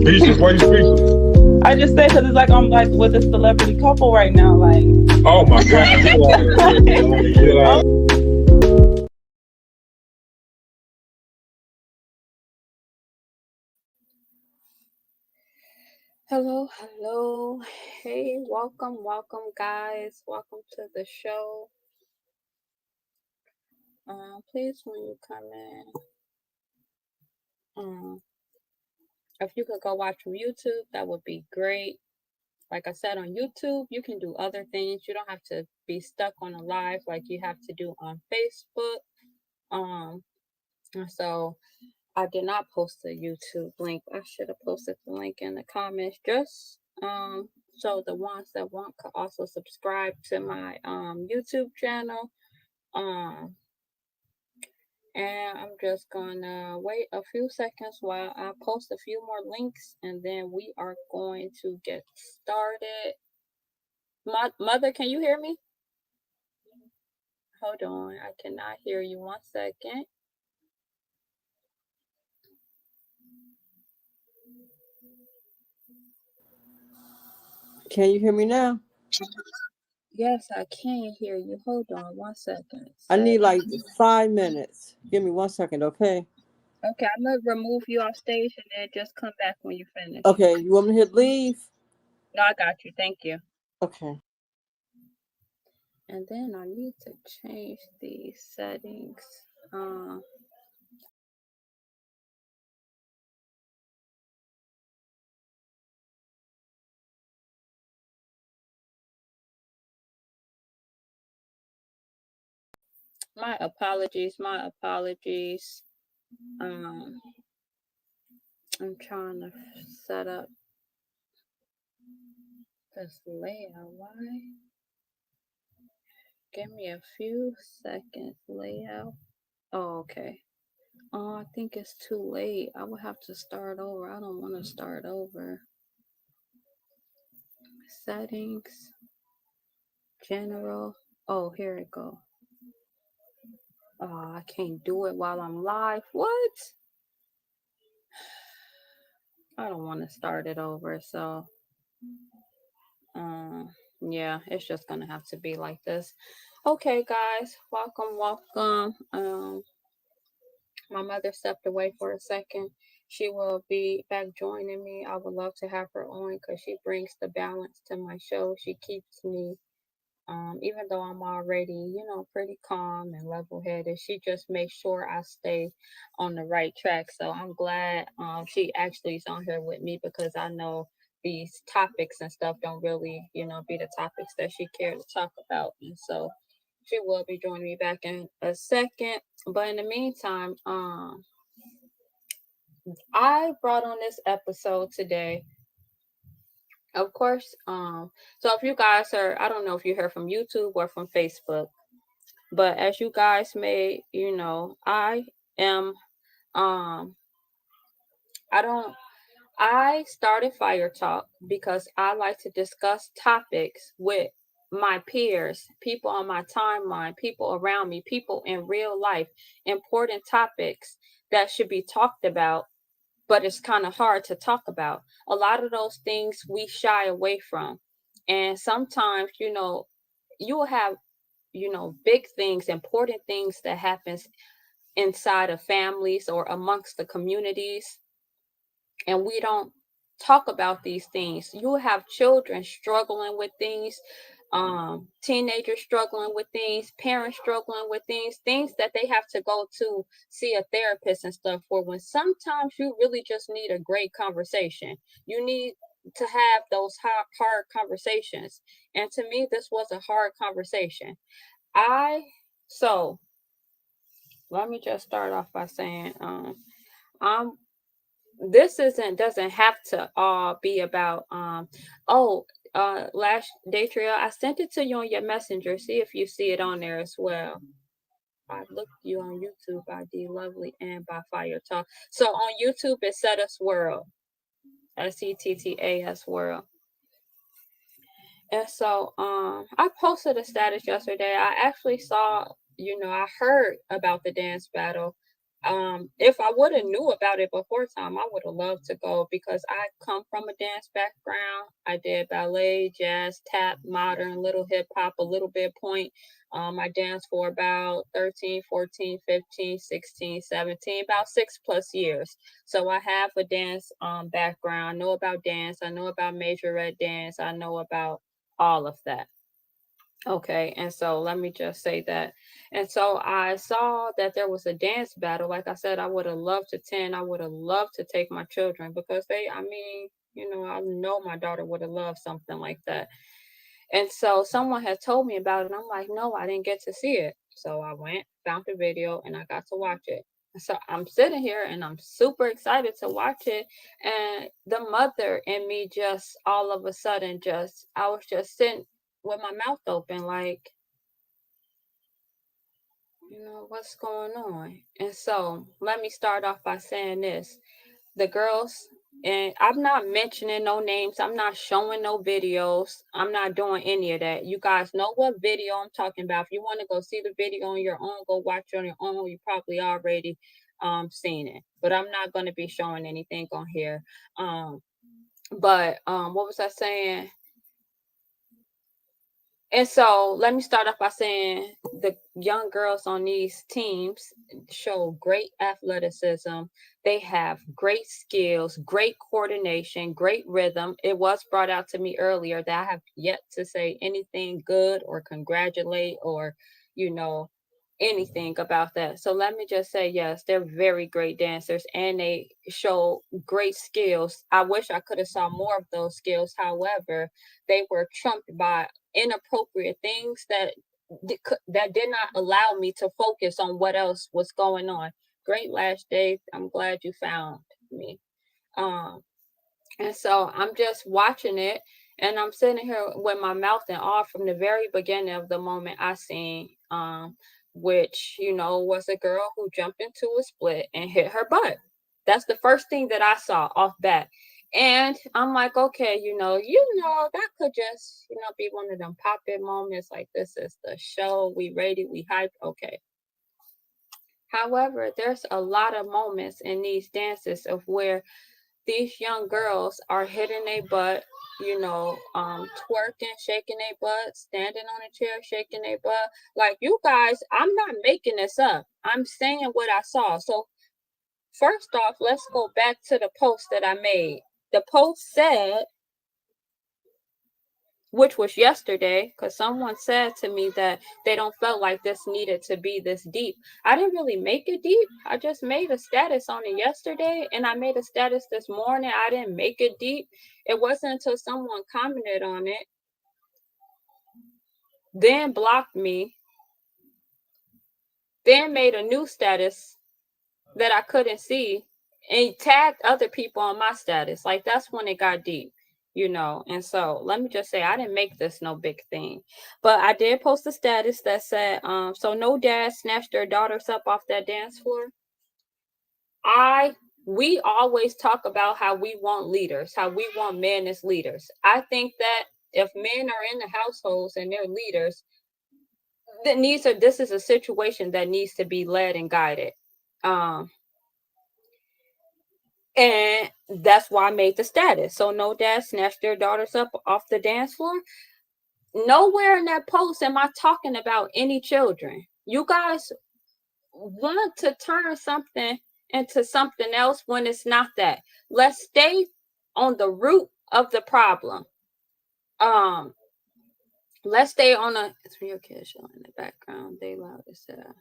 Speechless? Why you speechless? I just said because it's like I'm like with a celebrity couple right now. Like, Oh my God, get out of here. Get out. Hello. Hey, welcome, guys. Welcome to the show. Please, when you come in, if you could go watch from YouTube, that would be great. Like I said, on YouTube, you can do other things. You don't have to be stuck on a live like you have to do on Facebook. So I did not post the YouTube link. I should have posted the link in the comments just so the ones that want could also subscribe to my YouTube channel. And I'm just gonna wait a few seconds while I post a few more links, and then we are going to get started. Mother, can you hear me? Hold on, I cannot hear you. 1 second. Can you hear me now? Yes, I can hear you. Hold on 1 second. I need like 5 minutes. Give me 1 second, okay? Okay, I'm gonna remove you off stage and then just come back when you finish. Okay, you want me to hit leave? No, I got you. Thank you. Okay. And then I need to change the settings. My apologies. I'm trying to set up this layout. Why? Give me a few seconds. Layout. Oh, okay. Oh, I think it's too late. I will have to start over. I don't want to start over. Settings. General. Oh, here it go. Oh, I can't do it while I'm live. What? I don't want to start it over, so yeah, it's just gonna have to be like this. Okay, guys, welcome. My mother stepped away for a second. She will be back joining me. I would love to have her on because she brings the balance to my show. She keeps me, even though I'm already, pretty calm and level-headed, she just makes sure I stay on the right track. So I'm glad she actually is on here with me because I know these topics and stuff don't really, be the topics that she cared to talk about. And so she will be joining me back in a second. But in the meantime, I brought on this episode today. Of course, so if you guys I don't know if you heard from YouTube or from Facebook, but as you guys may, I am, I started Fire Talk because I like to discuss topics with my peers, people on my timeline, people around me, people in real life, important topics that should be talked about, but it's kind of hard to talk about. A lot of those things we shy away from. And sometimes, you will have, big things, important things that happens inside of families or amongst the communities, and we don't talk about these things. You have children struggling with things, teenagers struggling with things, parents struggling with things that they have to go to see a therapist and stuff for, when sometimes you really just need a great conversation. You need to have those hard conversations. And to me, this was a hard conversation. So let me just start off by saying, I'm this doesn't have to all be about last day trail. I sent it to you on your messenger. See if you see it on there as well. I looked you on YouTube by D Lovely and by Fire Talk. So on YouTube it's Settas World. SETTAS World. And so I posted a status yesterday. I actually saw, I heard about the dance battle If I would have knew about it before time, I would have loved to go because I come from a dance background. I did ballet, jazz, tap, modern, little hip hop, a little bit point. I danced for about 13, 14, 15, 16, 17, about 6+ years. So I have a dance background. I know about dance. I know about majorette dance. I know about all of that. Okay, and so let me just say that. And so I saw that there was a dance battle. Like I said, I would have loved to attend. I would have loved to take my children because I mean, I know my daughter would have loved something like that. And so someone had told me about it. And I'm like, no, I didn't get to see it. So I went, found the video, and I got to watch it. So I'm sitting here and I'm super excited to watch it. And the mother in me just all of a sudden I was just sitting with my mouth open, like, what's going on? And so let me start off by saying this. The girls, and I'm not mentioning no names, I'm not showing no videos, I'm not doing any of that. You guys know what video I'm talking about. If you want to go see the video on your own, go watch it on your own. You probably already seen it. But I'm not going to be showing anything on here. But what was I saying? And so let me start off by saying the young girls on these teams show great athleticism. They have great skills, great coordination, great rhythm. It was brought out to me earlier that I have yet to say anything good or congratulate or, you know, anything about that. So let me just say, yes, they're very great dancers and they show great skills. I wish I could have saw more of those skills. However, they were trumped by inappropriate things that did not allow me to focus on what else was going on. Great last day. I'm glad you found me. And so I'm just watching it and I'm sitting here with my mouth in awe from the very beginning of the moment I seen, which, was a girl who jumped into a split and hit her butt. That's the first thing that I saw off bat. And I'm like, okay, that could just, be one of them pop-in moments. Like, this is the show. We rated, we hyped. Okay. However, there's a lot of moments in these dances of where these young girls are hitting their butt, twerking, shaking their butt, standing on a chair, shaking their butt. Like, you guys, I'm not making this up. I'm saying what I saw. So first off, let's go back to the post that I made. The post said, which was yesterday, because someone said to me that they don't feel like this needed to be this deep. I didn't really make it deep. I just made a status on it yesterday, and I made a status this morning. I didn't make it deep. It wasn't until someone commented on it, then blocked me, then made a new status that I couldn't see, and tagged other people on my status. Like, that's when it got deep. And so let me just say, I didn't make this no big thing, but I did post a status that said, so no dad snatched their daughters up off that dance floor. We always talk about how we want leaders, how we want men as leaders. I think that if men are in the households and they're leaders, this is a situation that needs to be led and guided. And that's why I made the status. So no dad snatched their daughters up off the dance floor. Nowhere in that post am I talking about any children. You guys want to turn something into something else when it's not that. Let's stay on the root of the problem. Let's stay on it's real kids showing in the background. They loud as hell.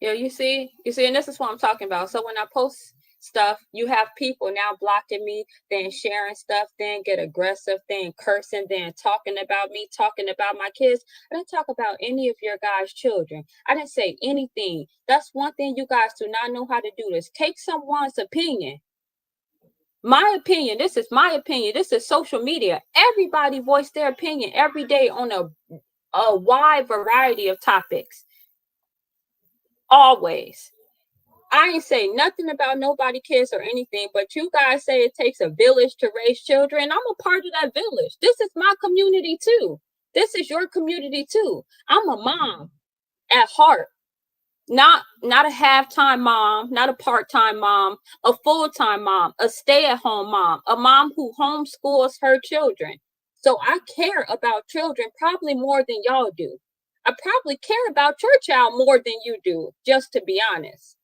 Yeah, you see, and this is what I'm talking about. So when I post stuff, you have people now blocking me, then sharing stuff, then get aggressive, then cursing, then talking about me, talking about my kids. I didn't talk about any of your guys' children. I didn't say anything. That's one thing you guys do not know how to do this. Take someone's opinion. My opinion, this is my opinion. This is social media. Everybody voice their opinion every day on a wide variety of topics. Always. I ain't say nothing about nobody kids or anything, but you guys say it takes a village to raise children. I'm a part of that village. This is my community too. This is your community too. I'm a mom at heart. Not a half-time mom, not a part-time mom, a full-time mom, a stay-at-home mom, a mom who homeschools her children. So I care about children probably more than y'all do. I probably care about your child more than you do, just to be honest.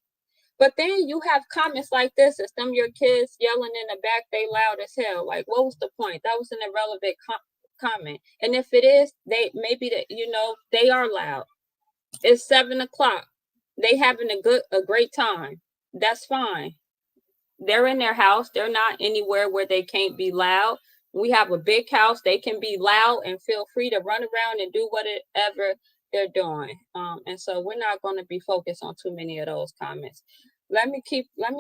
But then you have comments like this, as some of your kids yelling in the back, they loud as hell. Like, what was the point? That was an irrelevant comment. And if it is, they maybe that they are loud. It's 7 o'clock. They having a great time. That's fine. They're in their house. They're not anywhere where they can't be loud. We have a big house. They can be loud and feel free to run around and do whatever they're doing. And so we're not going to be focused on too many of those comments. Let me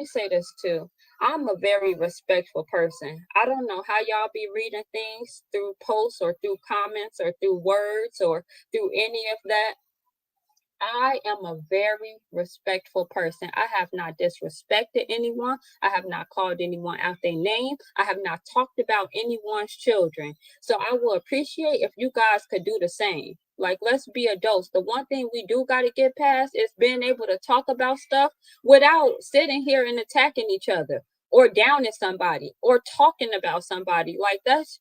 say this too. I'm a very respectful person. I don't know how y'all be reading things through posts or through comments or through words or through any of that. I am a very respectful person. I have not disrespected anyone. I have not called anyone out their name. I have not talked about anyone's children. So I will appreciate if you guys could do the same. Like, let's be adults. The one thing we do got to get past is being able to talk about stuff without sitting here and attacking each other or downing somebody or talking about somebody. Like, that's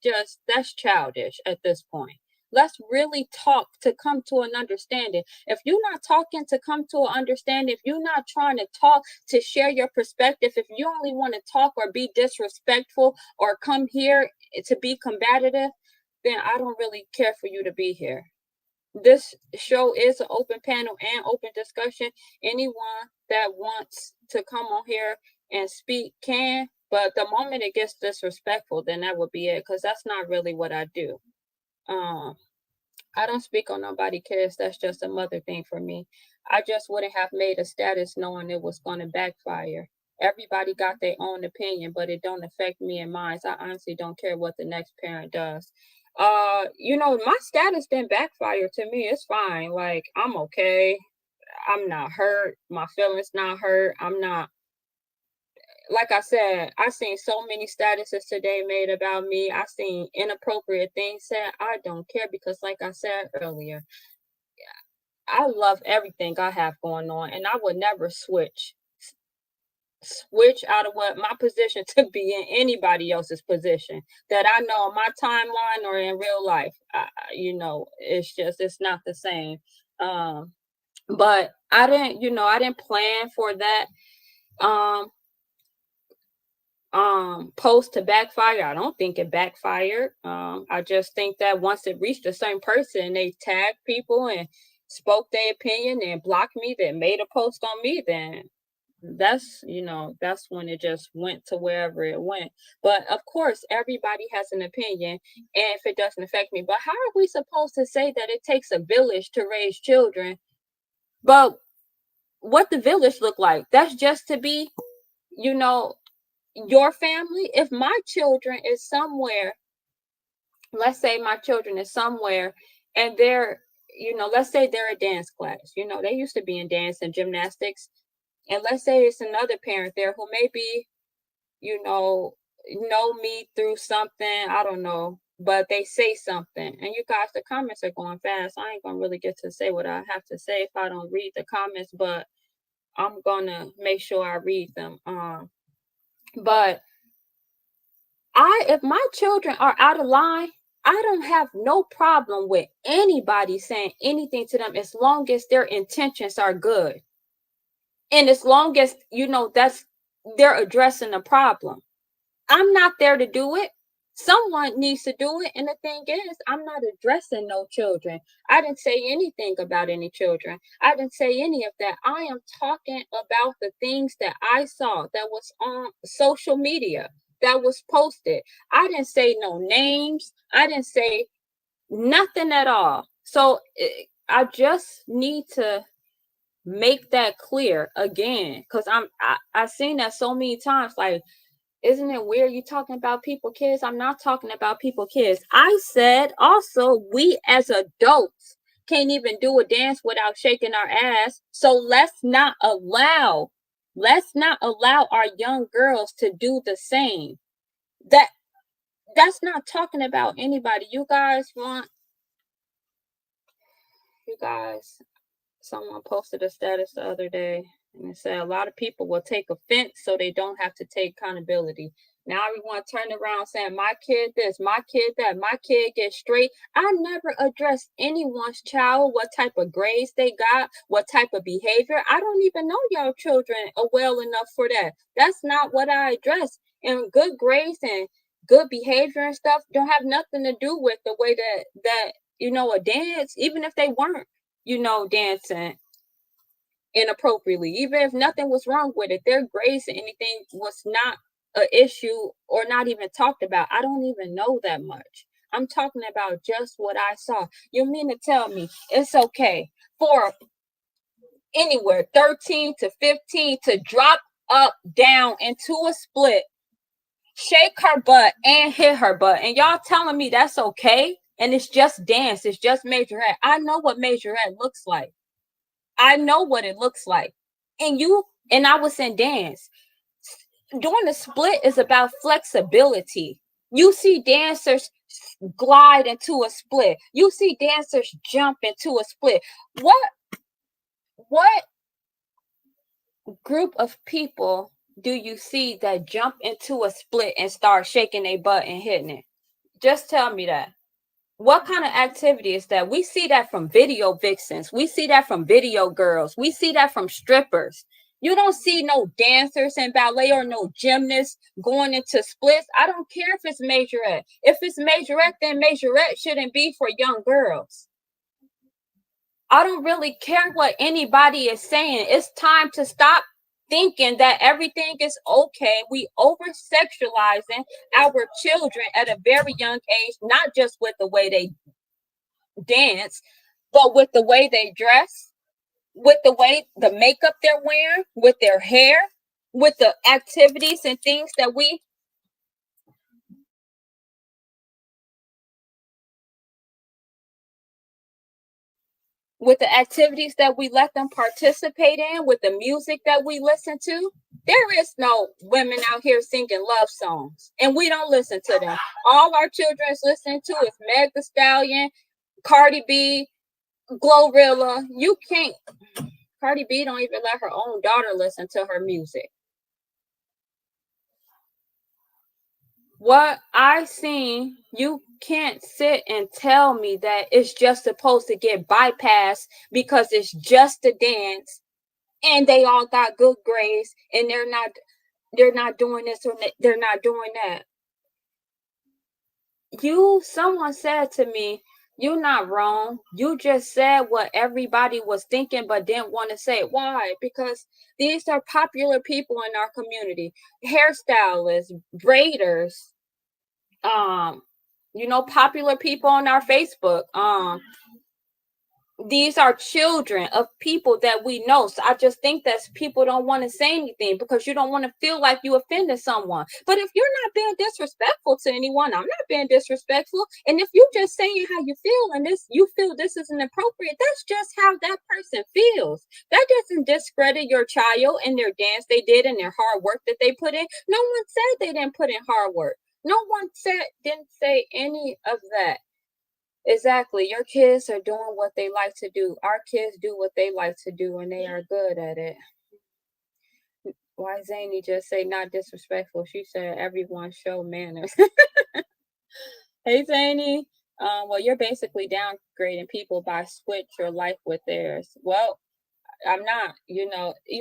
childish at this point. Let's really talk to come to an understanding. If you're not talking to come to an understanding, if you're not trying to talk to share your perspective, if you only want to talk or be disrespectful or come here to be combative, then I don't really care for you to be here. This show is an open panel and open discussion. Anyone that wants to come on here and speak can, but the moment it gets disrespectful, then that would be it, because that's not really what I do. I don't speak on nobody kids. That's just a mother thing for me. I just wouldn't have made a status knowing it was going to backfire. Everybody got their own opinion, but it don't affect me and mine. So I honestly don't care what the next parent does. My status didn't backfire to me. It's fine. Like, I'm okay. I'm not hurt. My feelings not hurt. I'm not, like I said, I seen so many statuses today made about me. I seen inappropriate things said. I don't care, because like I said earlier, I love everything I have going on, and I would never switch out of what my position to be in anybody else's position that I know on my timeline or in real life. It's not the same. But I didn't plan for that. Post to backfire. I don't think it backfired. I just think that once it reached a certain person, they tagged people and spoke their opinion and blocked me, then made a post on me, then that's when it just went to wherever it went. But of course, everybody has an opinion, and if it doesn't affect me, but how are we supposed to say that it takes a village to raise children? But what the village look like? That's just to be, your family. If my children is somewhere, let's say my children is somewhere and they're, let's say they're a dance class, they used to be in dance and gymnastics. And let's say it's another parent there who maybe, know me through something, I don't know, but they say something. And you guys, the comments are going fast. I ain't gonna really get to say what I have to say if I don't read the comments, but I'm gonna make sure I read them. But if my children are out of line, I don't have no problem with anybody saying anything to them as long as their intentions are good. And as long as, that's they're addressing the problem. I'm not there to do it. Someone needs to do it. And the thing is, I'm not addressing no children. I didn't say anything about any children. I didn't say any of that. I am talking about the things that I saw that was on social media, that was posted. I didn't say no names. I didn't say nothing at all. So I just need to make that clear again, because I've seen that so many times. Like, isn't it weird you talking about people kids? I'm not talking about people kids. I said also, we as adults can't even do a dance without shaking our ass. So let's not allow our young girls to do the same. That's not talking about anybody. You guys, Someone posted a status the other day and it said a lot of people will take offense so they don't have to take accountability. Now everyone turned around saying my kid this, my kid that, my kid gets straight. I never addressed anyone's child, what type of grades they got, what type of behavior. I don't even know y'all children are well enough for that. That's not what I address. And good grades and good behavior and stuff don't have nothing to do with the way that a dance, even if they weren't dancing inappropriately, even if nothing was wrong with it, their grades and anything was not an issue or not even talked about. I don't even know that much. I'm talking about just what I saw. You mean to tell me it's okay for anywhere 13 to 15 to drop up, down into a split, shake her butt and hit her butt, and y'all telling me that's okay? And it's just dance, it's just majorette. I know what majorette looks like. I know what it looks like. And I was in dance. Doing a split is about flexibility. You see dancers glide into a split. You see dancers jump into a split. What group of people do you see that jump into a split and start shaking their butt and hitting it? Just tell me that. What kind of activity is that? We see that from video vixens. We see that from video girls. We see that from strippers. You don't see no dancers in ballet or no gymnasts going into splits. I don't care if it's majorette. If it's majorette, then majorette shouldn't be for young girls. I don't really care what anybody is saying. It's time to stop thinking that everything is okay. We over-sexualizing our children at a very young age, not just with the way they dance, but with the way they dress, with the makeup they're wearing, with their hair, with the activities and things that we let them participate in, with the music that we listen to. There is no women out here singing love songs, and we don't listen to them. All our children's listening to is Meg Thee Stallion, Cardi B, Glorilla. Cardi B don't even let her own daughter listen to her music. What I seen, you can't sit and tell me that it's just supposed to get bypassed because it's just a dance and they all got good grades and they're not doing this or they're not doing that. Someone said to me, you're not wrong. You just said what everybody was thinking but didn't want to say. Why? Because these are popular people in our community. Hairstylists, braiders, popular people on our Facebook. These are children of people that we know. So I just think that people don't want to say anything because you don't want to feel like you offended someone. But if you're not being disrespectful to anyone, I'm not being disrespectful. And if you just saying how you feel and you feel this isn't appropriate, that's just how that person feels. That doesn't discredit your child and their dance they did and their hard work that they put in. No one said they didn't put in hard work. No one didn't say any of that. Exactly. Your kids are doing what they like to do. Our kids do what they like to do, and they are good at it. Why Zany just say not disrespectful? She said everyone show manners. Hey, Zany. Well, you're basically downgrading people by switch your life with theirs. Well, I'm not. You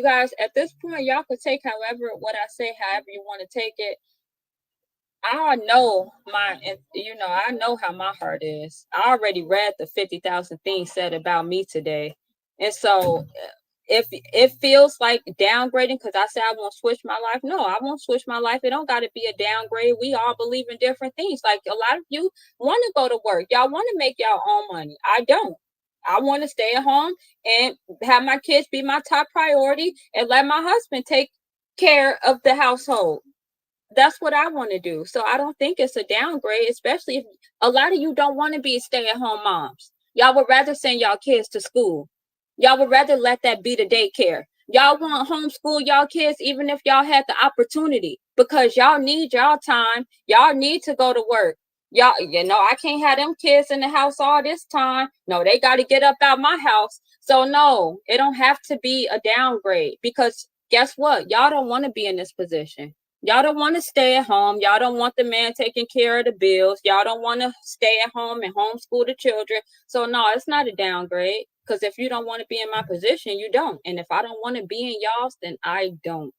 guys, at this point, y'all could take what I say, however you want to take it. I know I know how my heart is. I already read the 50,000 things said about me today. And so if it feels like downgrading because I said I won't switch my life, no, I won't switch my life. It don't got to be a downgrade. We all believe in different things. Like a lot of you want to go to work. Y'all want to make y'all own money. I don't. I want to stay at home and have my kids be my top priority and let my husband take care of the household. That's what I want to do. So I don't think it's a downgrade, especially if a lot of you don't want to be stay-at-home moms. Y'all would rather send y'all kids to school. Y'all would rather let that be the daycare. Y'all want to homeschool y'all kids even if y'all had the opportunity because y'all need y'all time. Y'all need to go to work. Y'all, I can't have them kids in the house all this time. No, they got to get up out my house. So no, it don't have to be a downgrade, because guess what? Y'all don't want to be in this position. Y'all don't want to stay at home. Y'all don't want the man taking care of the bills. Y'all don't want to stay at home and homeschool the children. So no, it's not a downgrade, because if you don't want to be in my position, you don't. And if I don't want to be in y'all's, then I don't.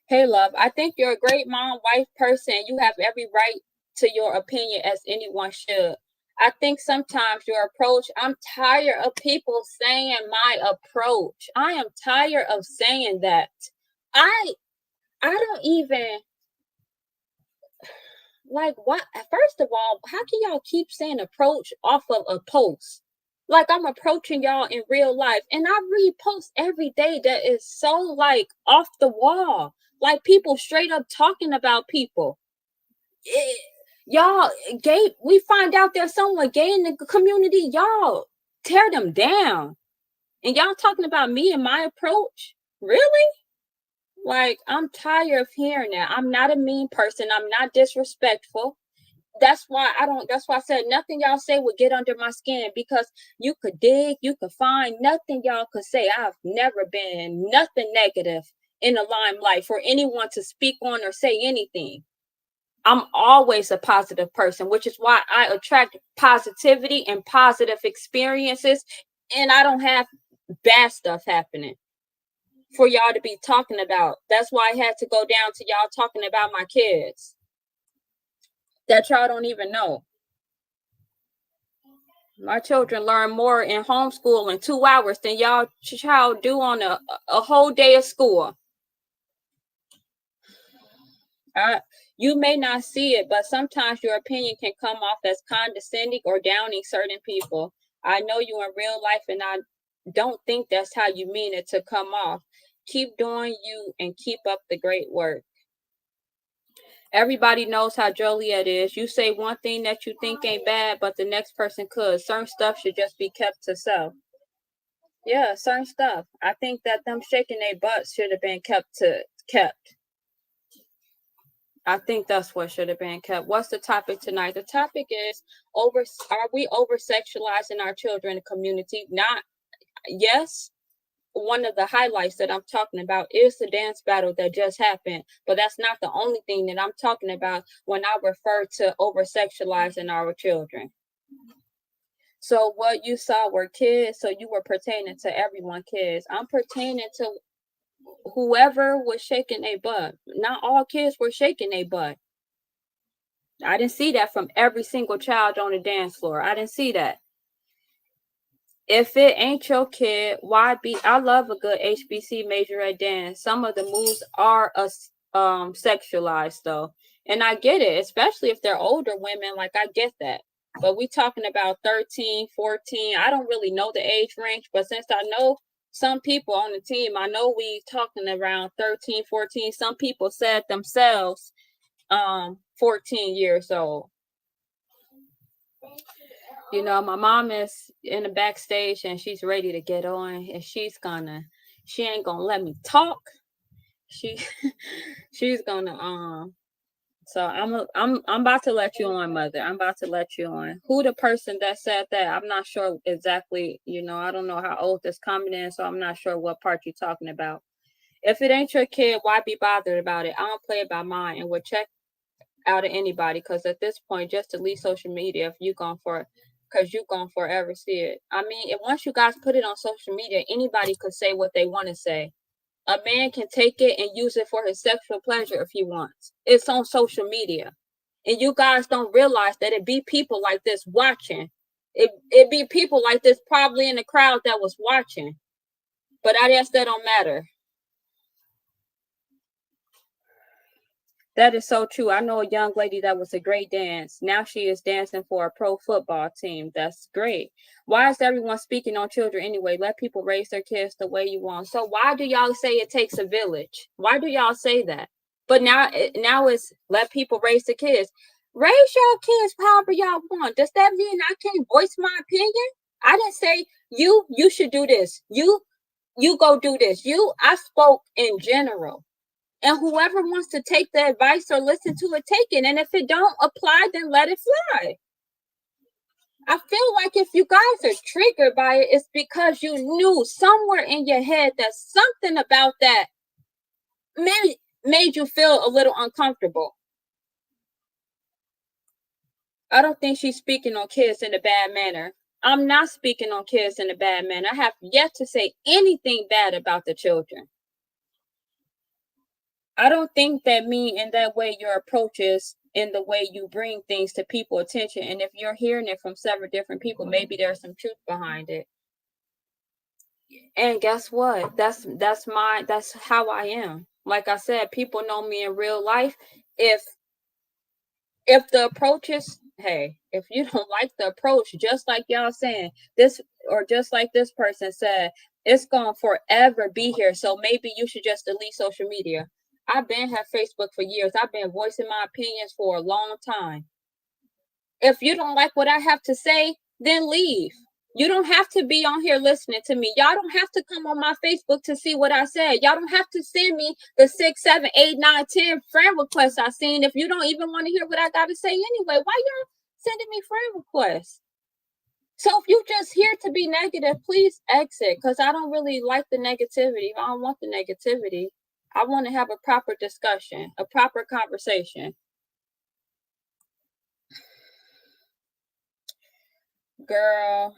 Hey, love, I think you're a great mom, wife, person. You have every right to your opinion, as anyone should. I think sometimes your approach, I'm tired of people saying my approach. I am tired of saying that. I don't even like what. First of all, how can y'all keep saying approach off of a post? Like I'm approaching y'all in real life, and I read posts every day that is so like off the wall. Like people straight up talking about people. Y'all gay, we find out there's someone gay in the community, y'all tear them down. And y'all talking about me and my approach? Really? Like, I'm tired of hearing that. I'm not a mean person. I'm not disrespectful. That's why I said nothing y'all say would get under my skin, because you could dig, you could find nothing y'all could say. I've never been nothing negative in the limelight for anyone to speak on or say anything. I'm always a positive person, which is why I attract positivity and positive experiences, and I don't have bad stuff happening for y'all to be talking about. That's why I had to go down to y'all talking about my kids that y'all don't even know. My children learn more in homeschool in 2 hours than y'all child do on a whole day of school. You may not see it, but sometimes your opinion can come off as condescending or downing certain people. I know you in real life, and I don't think that's how you mean it to come off. Keep doing you and keep up the great work. Everybody knows how Joliet is. You say one thing that you think ain't bad, but the next person could. Certain stuff should just be kept to self. Yeah, certain stuff. I think that them shaking their butts should have been kept. I think that's what should have been kept. What's the topic tonight? The topic is are we over sexualizing our children in the community? Not, yes. One of the highlights that I'm talking about is the dance battle that just happened, but that's not the only thing that I'm talking about when I refer to over sexualizing our children. So what you saw were kids, so you were pertaining to everyone, kids. I'm pertaining to whoever was shaking a butt. Not all kids were shaking a butt. I didn't see that from every single child on the dance floor. I didn't see that. If it ain't your kid, why be? I love a good HBC majorette dance. Some of the moves are sexualized though, and I get it, especially if they're older women. Like I get that, but we talking about 13, 14. I don't really know the age range, but since I know some people on the team, I know we talking around 13, 14. Some people said themselves 14 years old. You know, my mom is in the backstage and she's ready to get on, and she ain't gonna let me talk. She's gonna so I'm about to let you on, mother. I'm about to let you on. Who the person that said that? I'm not sure exactly, you know, I don't know how old this comment is, so I'm not sure what part you're talking about. If it ain't your kid, why be bothered about it? I don't play it by mine, and we'll check out of anybody, because at this point, just delete social media if you're going for it, because you're going to forever see it. I mean, once you guys put it on social media, anybody could say what they want to say. A man can take it and use it for his sexual pleasure if he wants. It's on social media. And you guys don't realize that it be people like this watching. It be people like this probably in the crowd that was watching. But I guess that don't matter. That is so true. I know a young lady that was a great dance. Now she is dancing for a pro football team. That's great. Why is everyone speaking on children anyway? Let people raise their kids the way you want. So why do y'all say it takes a village? Why do y'all say that? But now it's let people raise the kids. Raise your kids however y'all want. Does that mean I can't voice my opinion? I didn't say you should do this. You go do this. I spoke in general. And whoever wants to take the advice or listen to it, take it. And if it don't apply, then let it fly. I feel like if you guys are triggered by it, it's because you knew somewhere in your head that something about that made you feel a little uncomfortable. I don't think she's speaking on kids in a bad manner. I'm not speaking on kids in a bad manner. I have yet to say anything bad about the children. I don't think that in that way your approach is in the way you bring things to people's attention. And if you're hearing it from several different people, maybe there's some truth behind it. And guess what? That's how I am. Like I said, people know me in real life. If the approach is, hey, if you don't like the approach, just like y'all saying this, or just like this person said, it's gonna forever be here. So maybe you should just delete social media. I've been had Facebook for years. I've been voicing my opinions for a long time. If you don't like what I have to say, then leave. You don't have to be on here listening to me. Y'all don't have to come on my Facebook to see what I said. Y'all don't have to send me the 6, 7, 8, 9, 10 friend requests I seen if you don't even want to hear what I got to say anyway. Why y'all sending me friend requests? So if you just here to be negative, please exit, because I don't really like the negativity. I don't want the negativity. I want to have a proper discussion, a proper conversation. Girl,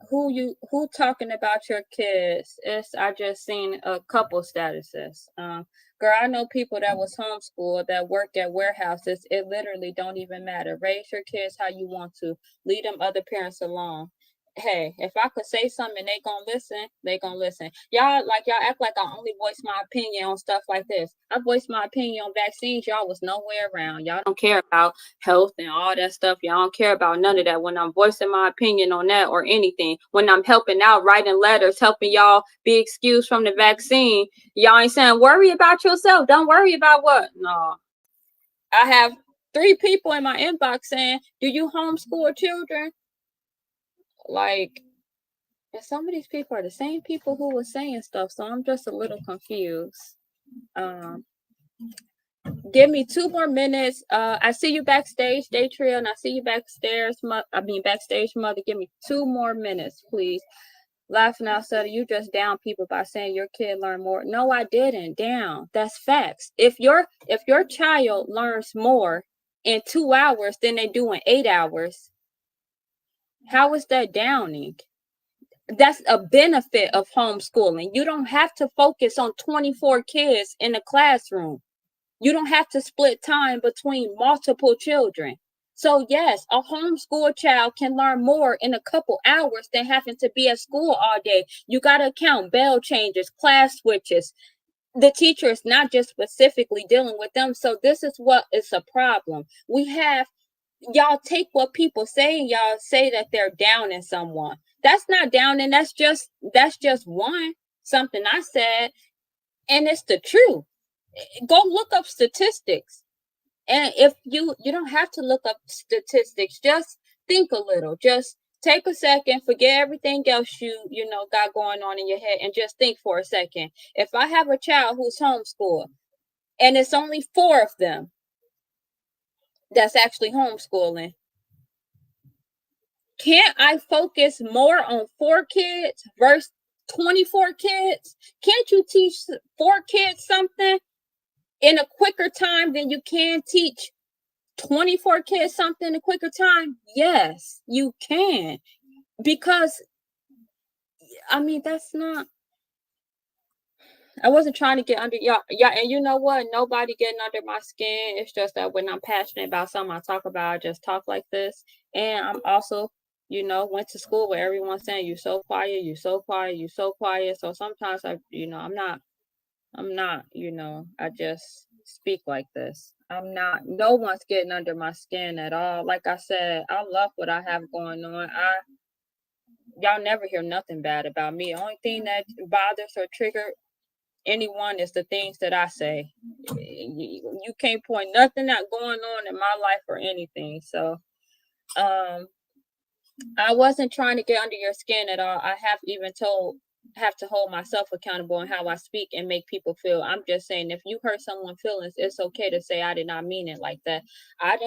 who talking about your kids? I just seen a couple statuses. Girl, I know people that was homeschooled that work at warehouses. It literally don't even matter. Raise your kids how you want to. Leave them other parents alone. Hey, if I could say something and they gonna listen, they gonna listen. Y'all act like I only voice my opinion on stuff like this. I voiced my opinion on vaccines. Y'all was nowhere around. Y'all don't care about health and all that stuff. Y'all don't care about none of that. When I'm voicing my opinion on that or anything, when I'm helping out, writing letters, helping y'all be excused from the vaccine, y'all ain't saying worry about yourself. Don't worry about what? No. I have 3 people in my inbox saying, do you homeschool children? Like, and some of these people are the same people who were saying stuff, so I'm just a little confused. Give me 2 more minutes. I see you backstage, Daytrill, and I see you backstage, backstage, mother. Give me 2 more minutes, please. Laughing outside, you just down people by saying your kid learned more. No, I didn't. Down. That's facts. If your child learns more in 2 hours than they do in 8 hours, how is that downing? That's a benefit of homeschooling. You don't have to focus on 24 kids in a classroom. You don't have to split time between multiple children. So yes, a homeschool child can learn more in a couple hours than having to be at school all day. You got to count bell changes, class switches. The teacher is not just specifically dealing with them. So this is what is a problem. Y'all take what people say and y'all say that they're downing someone. That's not downing. That's just something I said, and it's the truth. Go look up statistics. And if you don't have to look up statistics, just think a little. Just take a second, forget everything else you know got going on in your head, and just think for a second. If I have a child who's homeschooled and it's only 4 of them that's actually homeschooling, can't I focus more on 4 kids versus 24 kids? Can't you teach 4 kids something in a quicker time than you can teach 24 kids something in a quicker time? Yes, you can. Because, that's not, I wasn't trying to get under y'all. Yeah, and you know what? Nobody getting under my skin. It's just that when I'm passionate about something I talk about, I just talk like this. And I'm also, went to school where everyone's saying you so quiet, you so quiet, you so quiet. So sometimes I'm not, I just speak like this. No one's getting under my skin at all. Like I said, I love what I have going on. Y'all never hear nothing bad about me. The only thing that bothers or triggers anyone is the things that I say. You can't point nothing out going on in my life or anything. So, I wasn't trying to get under your skin at all. I have to hold myself accountable in how I speak and make people feel. I'm just saying, if you hurt someone's feelings, it's okay to say I did not mean it like that. I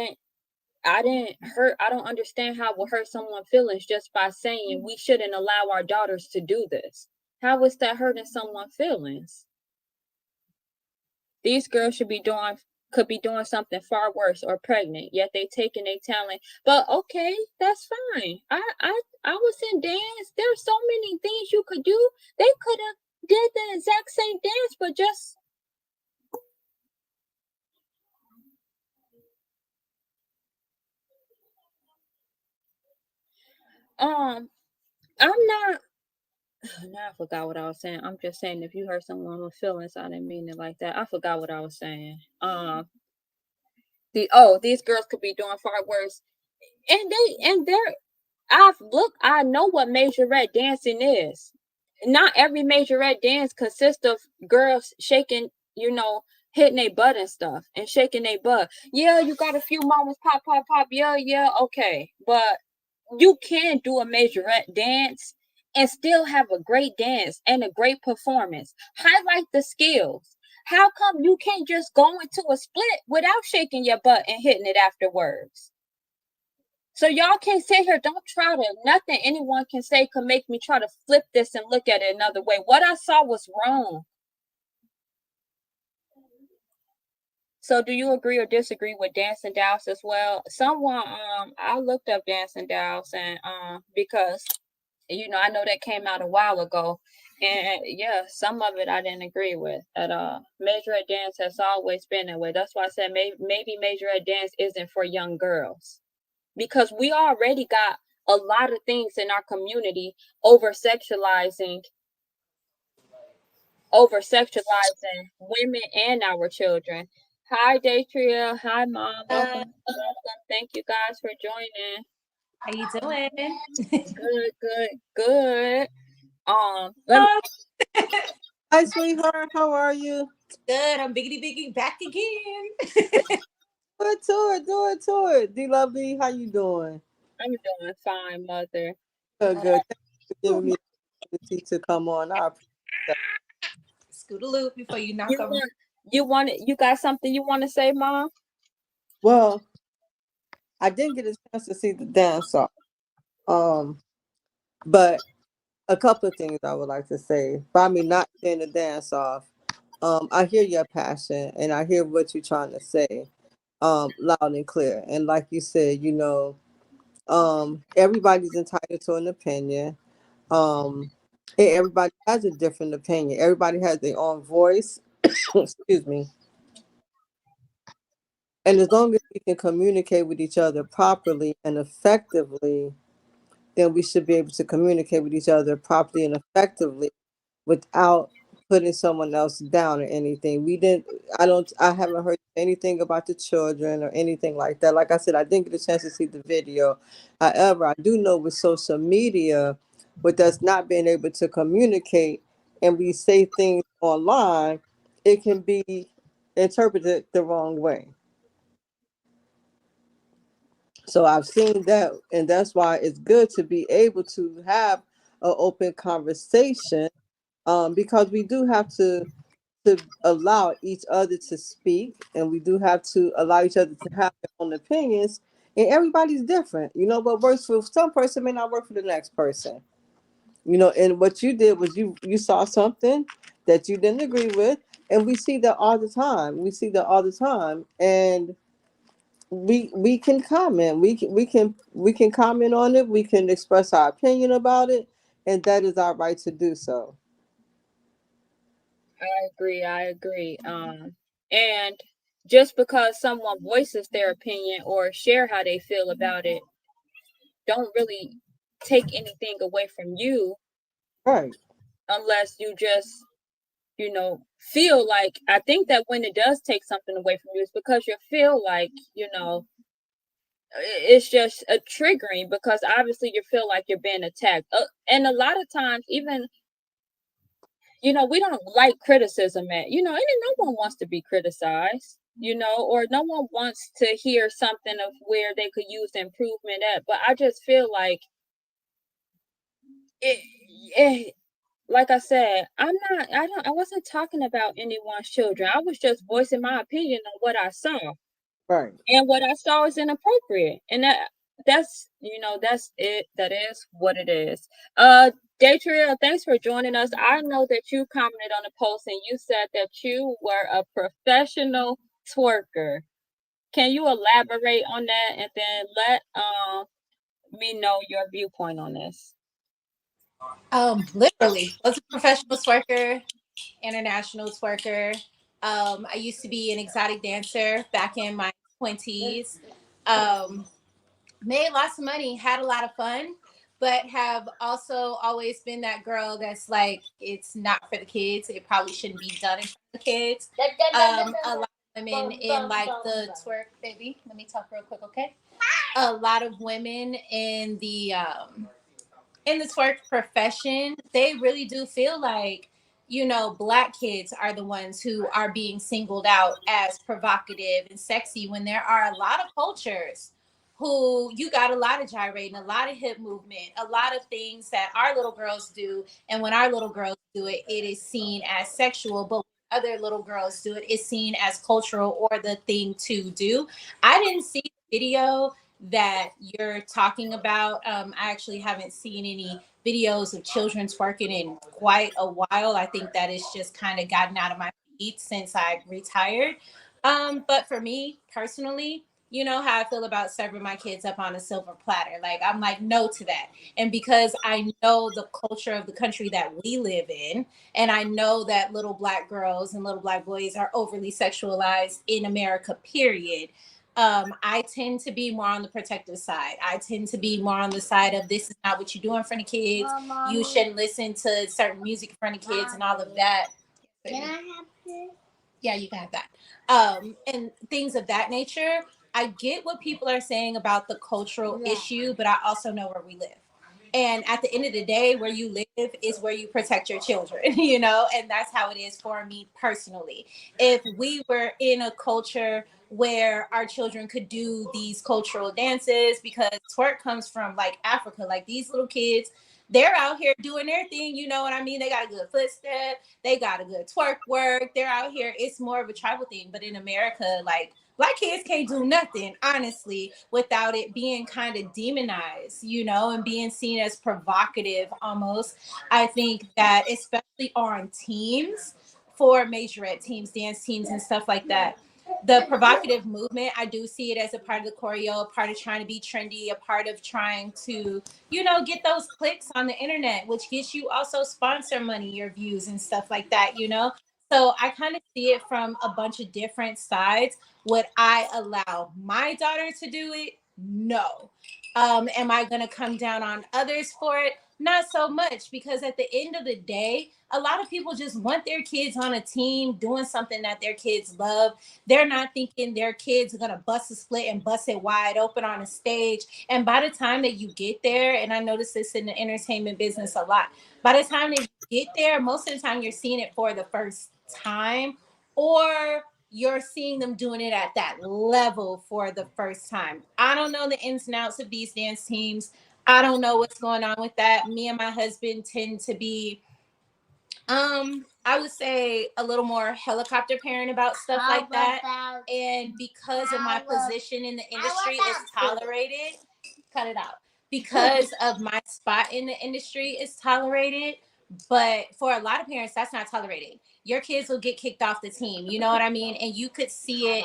I don't understand how it will hurt someone's feelings just by saying we shouldn't allow our daughters to do this. How is that hurting someone's feelings? These girls could be doing something far worse or pregnant, yet they taking their talent. But okay, that's fine. I was in dance. There's so many things you could do. They could have did the exact same dance, but just I'm not. Now I forgot what I was saying. I'm just saying if you hurt someone with feelings, I didn't mean it like that. I forgot what I was saying. These girls could be doing far worse, and they're I know what majorette dancing is. Not every majorette dance consists of girls shaking, hitting their butt and stuff and shaking their butt. Yeah, you got a few moments, pop, pop, pop. Yeah, okay. But you can do a majorette dance and still have a great dance and a great performance. Highlight the skills. How come you can't just go into a split without shaking your butt and hitting it afterwards? So y'all can't sit here. Don't try to, nothing anyone can say could make me try to flip this and look at it another way. What I saw was wrong. So do you agree or disagree with dancing dolls as well? Someone, I looked up dancing dolls and because I know that came out a while ago. And yeah, some of it I didn't agree with at all. Majorette dance has always been that way. That's why I said maybe majorette dance isn't for young girls. Because we already got a lot of things in our community over sexualizing women and our children. Hi Daytria. Hi Mom. Welcome. Thank you guys for joining. How you doing? Good. Hi, sweetheart. How are you? Good. I'm biggity back again. Do it. D Lovely, how you doing? I'm doing fine, Mother. Good. Thank you for giving me the opportunity to come on. I appreciate that. Scootaloo before you knock over. You got something you want to say, Mom? Well, I didn't get a chance to see the dance off. But a couple of things I would like to say. By me not seeing the dance off, I hear your passion and I hear what you're trying to say, loud and clear. And like you said, everybody's entitled to an opinion. And everybody has a different opinion. Everybody has their own voice. Excuse me. And as long as we can communicate with each other properly and effectively, then we should be able to communicate with each other properly and effectively without putting someone else down or anything. I haven't heard anything about the children or anything like that. Like I said, I didn't get a chance to see the video. However, I do know with social media, with us not being able to communicate and we say things online, it can be interpreted the wrong way. So I've seen that, and that's why it's good to be able to have an open conversation, because we do have to allow each other to speak, and we do have to allow each other to have their own opinions. And everybody's different, what works for some person may not work for the next person. And what you did was you saw something that you didn't agree with, and we see that all the time. And we can comment. We can comment on it. We can express our opinion about it, and that is our right to do so. I agree. And just because someone voices their opinion or share how they feel about it, don't really take anything away from you. Right. Unless you just, feel like, I think that when it does take something away from you, it's because you feel like, it's just a triggering because obviously you feel like you're being attacked. And a lot of times, even we don't like criticism and no one wants to be criticized, or no one wants to hear something of where they could use improvement at. But I just feel like it like I said, I wasn't talking about anyone's children. I was just voicing my opinion on what I saw. Right. And what I saw is inappropriate. And that's that's it. That is what it is. Datria, thanks for joining us. I know that you commented on the post and you said that you were a professional twerker. Can you elaborate on that and then let me know your viewpoint on this? Literally, was a professional twerker, international twerker. I used to be an exotic dancer back in my 20s. Um, Made lots of money, had a lot of fun, but have also always been that girl that's like, it's not for the kids. It probably shouldn't be done in front of the kids. A lot of women in like the twerk, baby. Let me talk real quick, okay? A lot of women in the twerk profession, they really do feel like, Black kids are the ones who are being singled out as provocative and sexy when there are a lot of cultures who you got a lot of gyrating, a lot of hip movement, a lot of things that our little girls do. And when our little girls do it, it is seen as sexual. But when other little girls do it, it's seen as cultural or the thing to do. I didn't see the video that you're talking about. I actually haven't seen any videos of children twerking in quite a while. I think that it's just kind of gotten out of my feed since I retired. But for me personally, you know how I feel about serving my kids up on a silver platter. Like, I'm like, no to that. And because I know the culture of the country that we live in, and I know that little Black girls and little Black boys are overly sexualized in America, period. I tend to be more on the protective side. I tend to be more on the side of, this is not what you do in front of kids. You shouldn't listen to certain music in front of kids and all of that. Can I have this? Yeah, you can have that. And things of that nature. I get what people are saying about the cultural issue, but I also know where we live. And at the end of the day, where you live is where you protect your children, and that's how it is for me personally. If we were in a culture where our children could do these cultural dances, because twerk comes from like Africa, like these little kids, they're out here doing their thing, you know what I mean? They got a good footstep, they got a good twerk work, they're out here. It's more of a tribal thing. But in America, like, Black kids can't do nothing, honestly, without it being kind of demonized, and being seen as provocative almost. I think that, especially on teams, for majorette teams, dance teams, and stuff like that, the provocative movement, I do see it as a part of the choreo, a part of trying to be trendy, a part of trying to, get those clicks on the internet, which gets you also sponsor money, your views and stuff like that. So I kind of see it from a bunch of different sides. Would I allow my daughter to do it? No. Am I going to come down on others for it? Not so much, because at the end of the day, a lot of people just want their kids on a team doing something that their kids love. They're not thinking their kids are going to bust a split and bust it wide open on a stage. And by the time that you get there, and I notice this in the entertainment business a lot, by the time that you get there, most of the time you're seeing it for the first time, or you're seeing them doing it at that level for the first time. I don't know the ins and outs of these dance teams. I don't know what's going on with that. Me and my husband tend to be, I would say, a little more helicopter parent about stuff like that. And because of my position in the industry is tolerated, cut it out. Because of my spot in the industry is tolerated, but for a lot of parents, that's not tolerated. Your kids will get kicked off the team. You know what I mean? And you could see it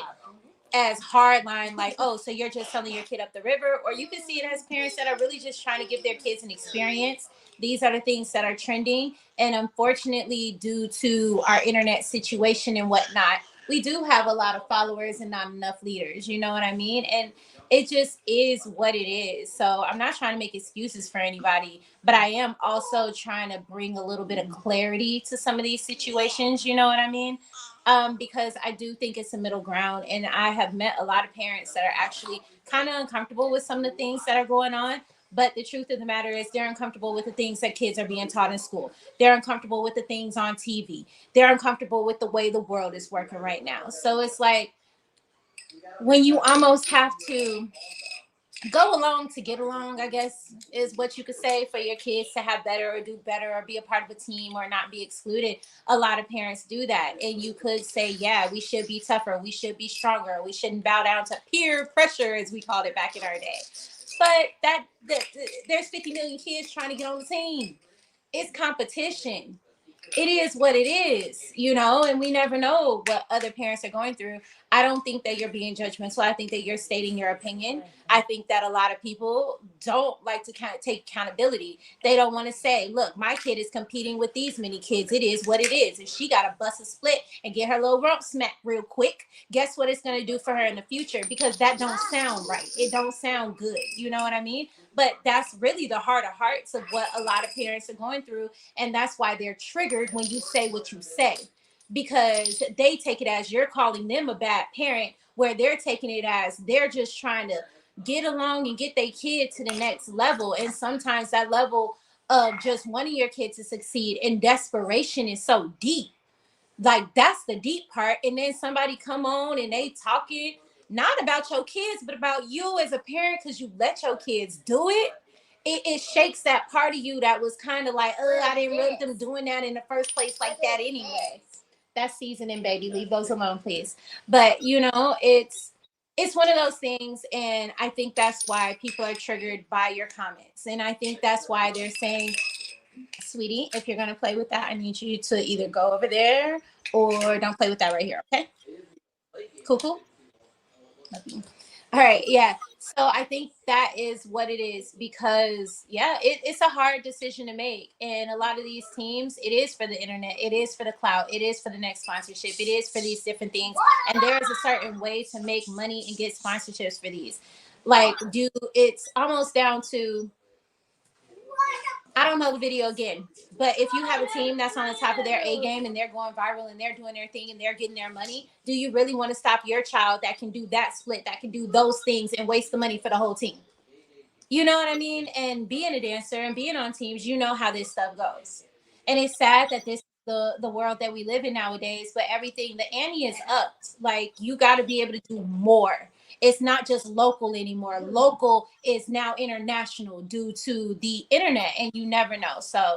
as hardline, like, oh, so you're just selling your kid up the river, or you can see it as parents that are really just trying to give their kids an experience. These are the things that are trending, and unfortunately, due to our internet situation and whatnot, we do have a lot of followers and not enough leaders. You know what I mean? And it just is what it is. So I'm not trying to make excuses for anybody, but I am also trying to bring a little bit of clarity to some of these situations. You know what I mean? Because I do think it's a middle ground. And I have met a lot of parents that are actually kind of uncomfortable with some of the things that are going on. But the truth of the matter is, they're uncomfortable with the things that kids are being taught in school. They're uncomfortable with the things on TV. They're uncomfortable with the way the world is working right now. So it's like, when you almost have to go along to get along, I guess, is what you could say, for your kids to have better or do better or be a part of a team or not be excluded. A lot of parents do that. And you could say, yeah, we should be tougher. We should be stronger. We shouldn't bow down to peer pressure, as we called it back in our day. But there's 50 million kids trying to get on the team. It's competition. It is what it is, and we never know what other parents are going through. I don't think that you're being judgmental. I think that you're stating your opinion. I think that a lot of people don't like to kind of take accountability. They don't want to say, look, my kid is competing with these many kids. It is what it is. If she got to bust a split and get her little rump smacked real quick, guess what it's going to do for her in the future? Because that don't sound right. It don't sound good. You know what I mean? But that's really the heart of hearts of what a lot of parents are going through. And that's why they're triggered when you say what you say, because they take it as you're calling them a bad parent, where they're taking it as they're just trying to get along and get their kid to the next level. And sometimes that level of just wanting your kid to succeed in desperation is so deep. Like, that's the deep part. And then somebody come on and they talking not about your kids, but about you as a parent, because you let your kids do it. It shakes that part of you that was kind of like, oh, I didn't want them doing that in the first place like that anyway. That's seasoning, baby. Leave those alone, please. But it's one of those things, and I think that's why people are triggered by your comments. And I think that's why they're saying, sweetie, if you're gonna play with that, I need you to either go over there or don't play with that right here. Okay? Cool, cool. All right, yeah. So I think that is what it is, because yeah, it's a hard decision to make. And a lot of these teams, it is for the internet, it is for the clout, it is for the next sponsorship, it is for these different things. And there is a certain way to make money and get sponsorships for these. Like, it's almost down to, I don't know the video again, but if you have a team that's on the top of their A game and they're going viral and they're doing their thing and they're getting their money, do you really want to stop your child that can do that split, that can do those things, and waste the money for the whole team? You know what I mean? And being a dancer and being on teams, you know how this stuff goes. And it's sad that this is the world that we live in nowadays, but everything, the ante is up. Like, you got to be able to do more. It's not just local anymore. Local is now international due to the internet, and you never know. So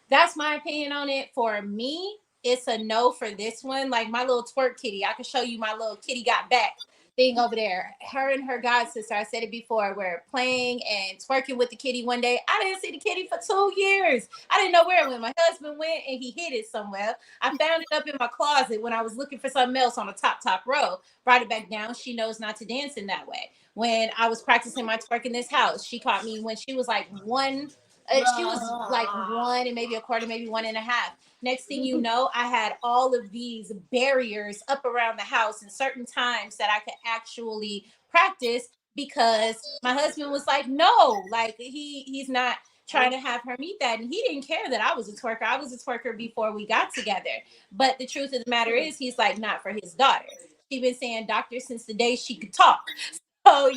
that's my opinion on it. For me, it's a no for this one. Like, my little twerk kitty, I can show you my little kitty got back thing over there. Her and her god sister, I said it before, were playing and twerking with the kitty one day. I didn't see the kitty for 2 years. I didn't know where it went. My husband went and he hid it somewhere. I found it up in my closet when I was looking for something else on the top row. Brought it back down. She knows not to dance in that way. When I was practicing my twerk in this house, she caught me when she was like one. She was like one and maybe a quarter, maybe 1.5. Next thing you know, I had all of these barriers up around the house and certain times that I could actually practice, because my husband was like, no, like he's not trying to have her meet that. And he didn't care that I was a twerker. I was a twerker before we got together. But the truth of the matter is, he's like, not for his daughter. She's been saying doctor since the day she could talk. So,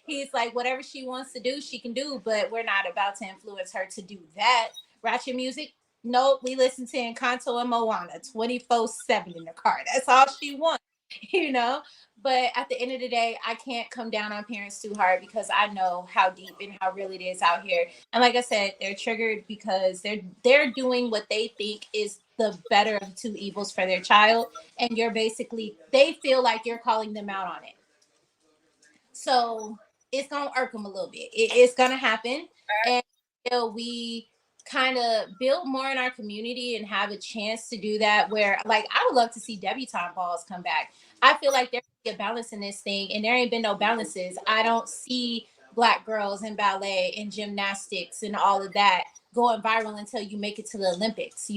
he's like, whatever she wants to do, she can do, but we're not about to influence her to do that. Ratchet music, nope. We listen to Encanto and Moana 24/7 in the car. That's all she wants, you know. But at the end of the day, I can't come down on parents too hard, because I know how deep and how real it is out here. And like I said, they're triggered because they're doing what they think is the better of two evils for their child, and they feel like you're calling them out on it. So it's gonna irk them a little bit. It's gonna happen, and until we kind of build more in our community and have a chance to do that, where, like, I would love to see debutante balls come back. I feel like there's a balance in this thing, and there ain't been no balances. I don't see Black girls in ballet and gymnastics and all of that going viral until you make it to the Olympics.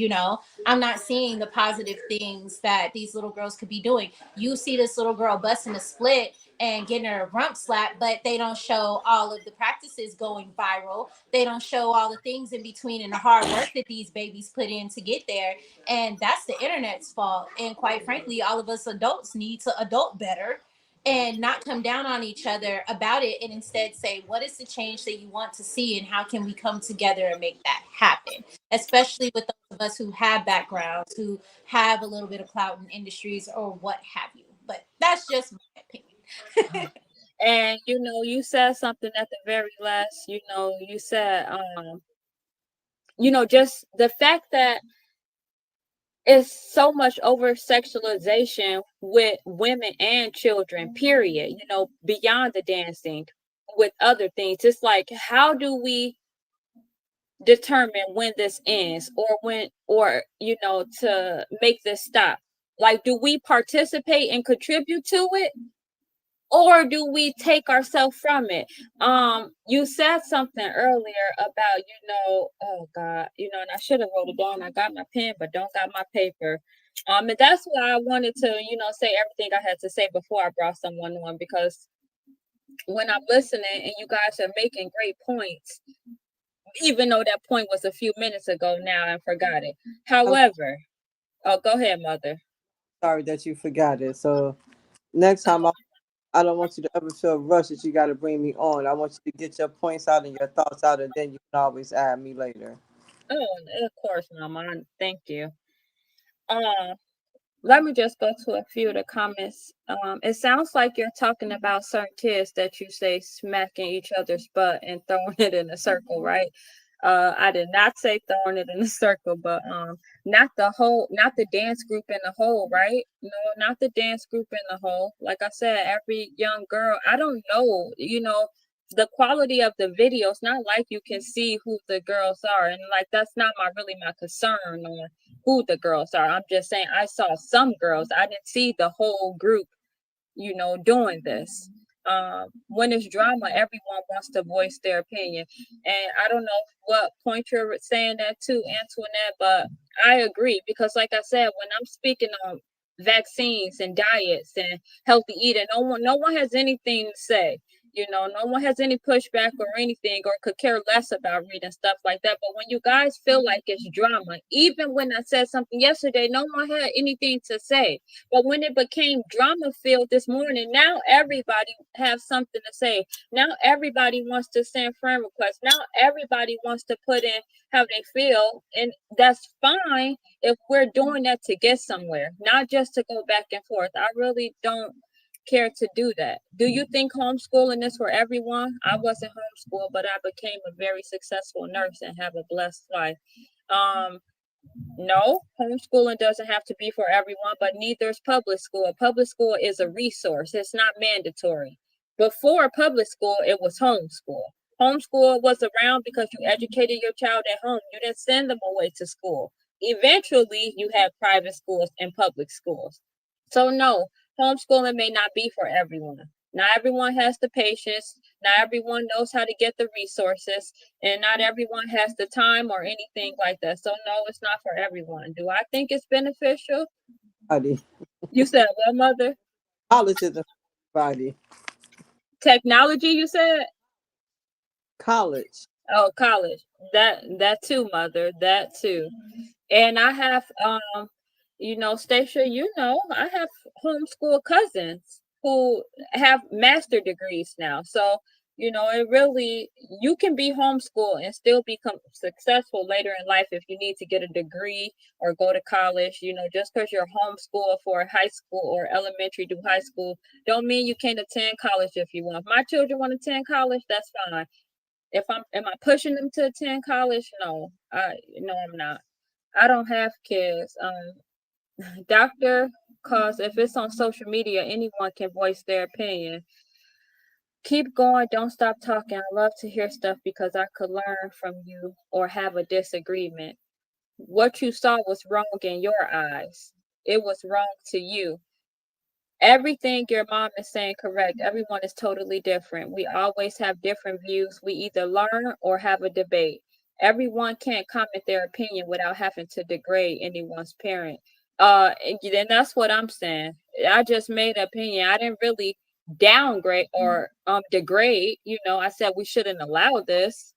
I'm not seeing the positive things that these little girls could be doing. You see this little girl busting a split and getting her rump slap, but they don't show all of the practices going viral. They don't show all the things in between and the hard work that these babies put in to get there. And that's the internet's fault. And quite frankly, all of us adults need to adult better and not come down on each other about it, and instead say, what is the change that you want to see, and how can we come together and make that happen? Especially with those of us who have backgrounds, who have a little bit of clout in industries or what have you. But that's just my opinion. And you said something at the very last. You said, just the fact that it's so much over sexualization with women and children, period, beyond the dancing with other things. It's like, how do we determine when this ends, or to make this stop? Like, do we participate and contribute to it, or do we take ourselves from it? You said something earlier about, oh God, and I should have wrote it down. I got my pen, but don't got my paper. And that's why I wanted to, say everything I had to say before I brought someone on, because when I'm listening and you guys are making great points, even though that point was a few minutes ago now, I forgot it. However, go ahead, Mother. Sorry that you forgot it. So next time I don't want you to ever feel rushed that you got to bring me on. I want you to get your points out and your thoughts out, and then you can always add me later. Oh, of course, Mama. Thank you. Uh, Let me just go to a few of the comments. It sounds like you're talking about certain kids that you say smacking each other's butt and throwing it in a circle, right? I did not say throwing it in a circle, but not the dance group in the whole, right? No, not the dance group in the whole. Like I said, every young girl, I don't know, the quality of the video. It's not like you can see who the girls are, and like that's not really my concern on who the girls are. I'm just saying I saw some girls. I didn't see the whole group, doing this. When it's drama, everyone wants to voice their opinion. And I don't know what point you're saying that to, Antoinette, but I agree, because like I said, when I'm speaking on vaccines and diets and healthy eating, no one has anything to say. No one has any pushback or anything, or could care less about reading stuff like that. But when you guys feel like it's drama, even when I said something yesterday, no one had anything to say. But when it became drama filled this morning, now everybody has something to say. Now everybody wants to send friend requests. Now everybody wants to put in how they feel. And that's fine if we're doing that to get somewhere, not just to go back and forth. I really don't care to do that. Do you think homeschooling is for everyone? I wasn't homeschooled, but I became a very successful nurse and have a blessed life. No, homeschooling doesn't have to be for everyone, but neither is public school. Public school is a resource. It's not mandatory. Before public school, it was homeschool. Homeschool was around because you educated your child at home. You didn't send them away to school. Eventually, you had private schools and public schools. So no, homeschooling may not be for everyone. Not everyone has the patience. Not everyone knows how to get the resources, and not everyone has the time or anything like that. So no, it's not for everyone. Do I think it's beneficial? Friday. You said what, Mother? College isn't Friday. Technology, you said? College. Oh, college. That too, Mother. That too. And I have Stacia, I have homeschool cousins who have master degrees now. So, it really, you can be homeschooled and still become successful later in life if you need to get a degree or go to college. Just because you're homeschooled for high school or elementary to high school, don't mean you can't attend college if you want. If my children want to attend college, that's fine. Am I pushing them to attend college? No, I'm not. I don't have kids. Doctor, cause if it's on social media, anyone can voice their opinion. Keep going. Don't stop talking. I love to hear stuff because I could learn from you or have a disagreement. What you saw was wrong in your eyes. It was wrong to you. Everything your mom is saying correct. Everyone is totally different. We always have different views. We either learn or have a debate. Everyone can't comment their opinion without having to degrade anyone's parent. And that's what I'm saying. I just made an opinion. I didn't really downgrade or degrade. I said we shouldn't allow this.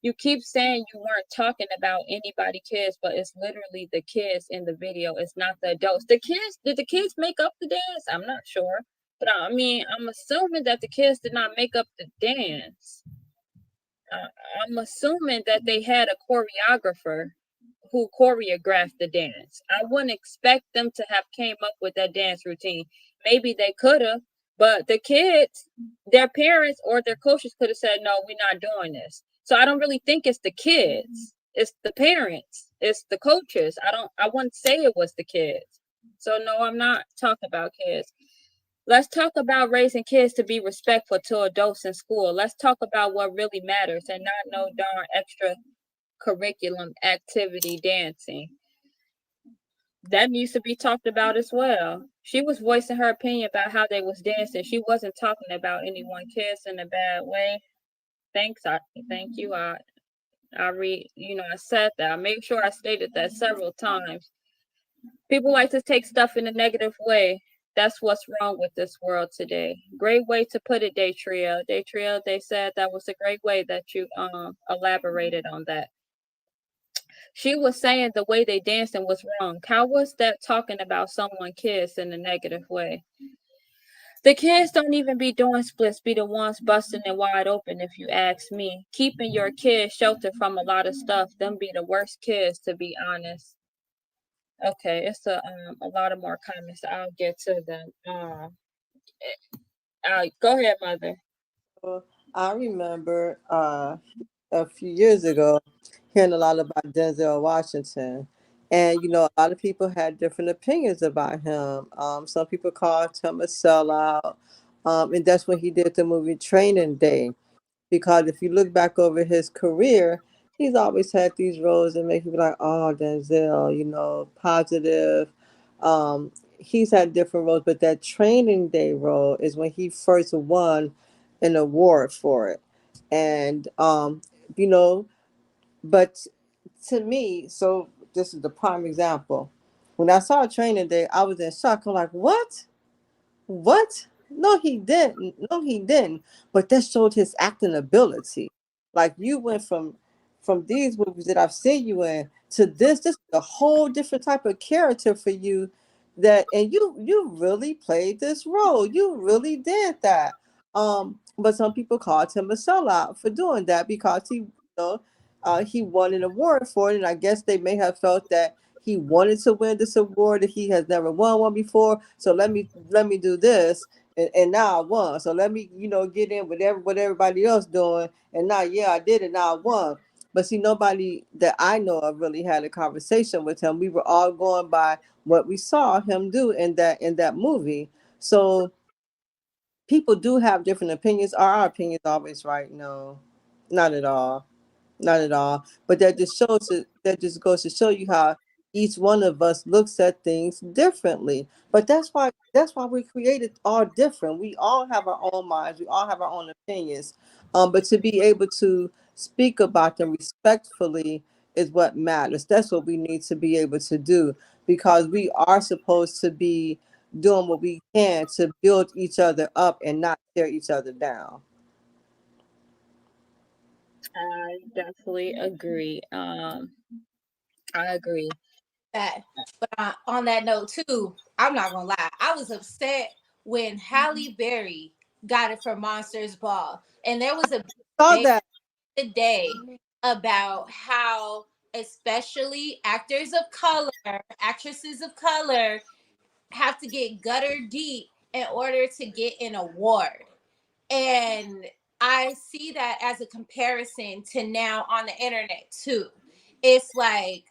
You keep saying you weren't talking about anybody kids, but it's literally the kids in the video. It's not the adults. Did the kids make up the dance? I'm not sure. But I'm assuming that the kids did not make up the dance. I'm assuming that they had a choreographer who choreographed the dance. I wouldn't expect them to have came up with that dance routine. Maybe they could have, But the kids, their parents or their coaches could have said, no, we're not doing this. So I don't really think it's the kids. It's the parents. It's the coaches. I wouldn't say it was the kids. So no, I'm not talking about kids. Let's talk about raising kids to be respectful to adults in school. Let's talk about what really matters and not no darn extra curriculum activity dancing. That needs to be talked about as well. She was voicing her opinion about how they was dancing. She wasn't talking about anyone kids in a bad way. Thank you. I said that. I made sure I stated that several times. People like to take stuff in a negative way. That's what's wrong with this world today. Great way to put it, Daytria. Daytria, they said that was a great way that you elaborated on that. She was saying the way they dancing was wrong. How was that talking about someone kids in a negative way? The kids don't even be doing splits, be the ones busting it wide open, if you ask me. Keeping your kids sheltered from a lot of stuff, them be the worst kids, to be honest. Okay, it's a lot of more comments. I'll get to them. Go ahead, mother. So I remember a few years ago hearing a lot about Denzel Washington. And, a lot of people had different opinions about him. Some people called him a sellout. And that's when he did the movie Training Day. Because if you look back over his career, he's always had these roles that make you be like, oh, Denzel, positive. He's had different roles, but that Training Day role is when he first won an award for it. And, you know, but to me, so this is the prime example. When I saw Training Day, I was in shock. I'm like, what? What? No, he didn't. No, he didn't. But that showed his acting ability. Like you went from these movies that I've seen you in to this. This is a whole different type of character for you. And you really played this role. You really did that. But some people called him a sellout for doing that because he won an award for it, and I guess they may have felt that he wanted to win this award that he has never won one before. So let me do this, and now I won. So let me get in with what everybody else doing, and now yeah I did it. Now I won. But see, nobody that I know of really had a conversation with him. We were all going by what we saw him do in that movie. So people do have different opinions. Are our opinions always right? No, not at all. Not at all. But that just goes to show you how each one of us looks at things differently. But that's why we created all different. We all have our own minds. We all have our own opinions. But to be able to speak about them respectfully is what matters. That's what we need to be able to do because we are supposed to be doing what we can to build each other up and not tear each other down. I definitely agree. I agree. That. But on that note too, I'm not gonna lie. I was upset when Halle Berry got it for Monsters Ball, and there was a Saw debate that. today about how, especially actors of color, actresses of color, have to get gutter deep in order to get an award. And I see that as a comparison to now on the internet too. It's like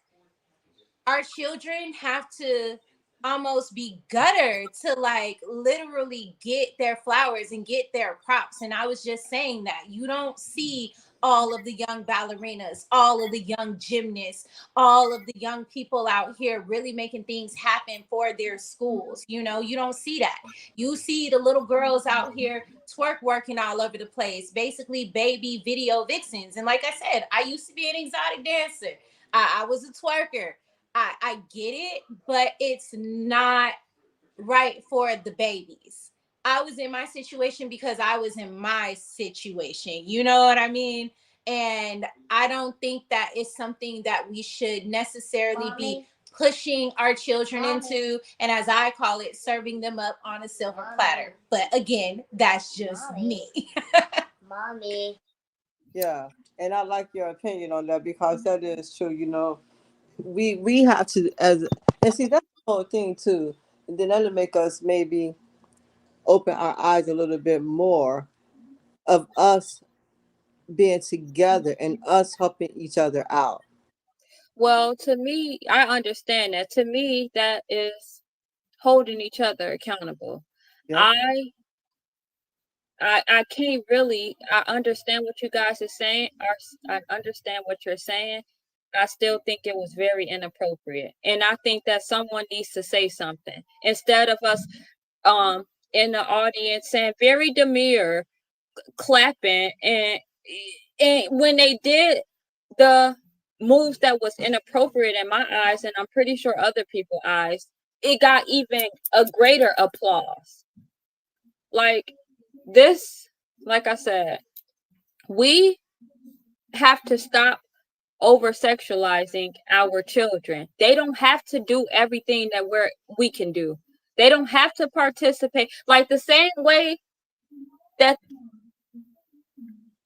our children have to almost be gutter to like literally get their flowers and get their props. And I was just saying that you don't see all of the young ballerinas, all of the young gymnasts, all of the young people out here really making things happen for their schools. You don't see that. You see the little girls out here twerk working all over the place, basically baby video vixens. And like I said, I used to be an exotic dancer. I was a twerker. I get it, but it's not right for the babies. I was in my situation because I was in my situation. You know what I mean? And I don't think that is something that we should necessarily be pushing our children into, and as I call it, serving them up on a silver platter. But again, that's just me. Mommy. Yeah, and I like your opinion on that because that is true. We have to and see that's the whole thing too. And then that'll make us maybe open our eyes a little bit more of us being together and us helping each other out. Well, to me, I understand that. To me, that is holding each other accountable. Yeah. I I can't really. I understand what you guys are saying. I understand what you're saying. I still think it was very inappropriate, and I think that someone needs to say something instead of us um in the audience saying very demure, clapping, and when they did the moves that was inappropriate in my eyes, and I'm pretty sure other people's eyes, it got even a greater applause. Like this, like I said, we have to stop over sexualizing our children. They don't have to do everything that we can do. They don't have to participate like that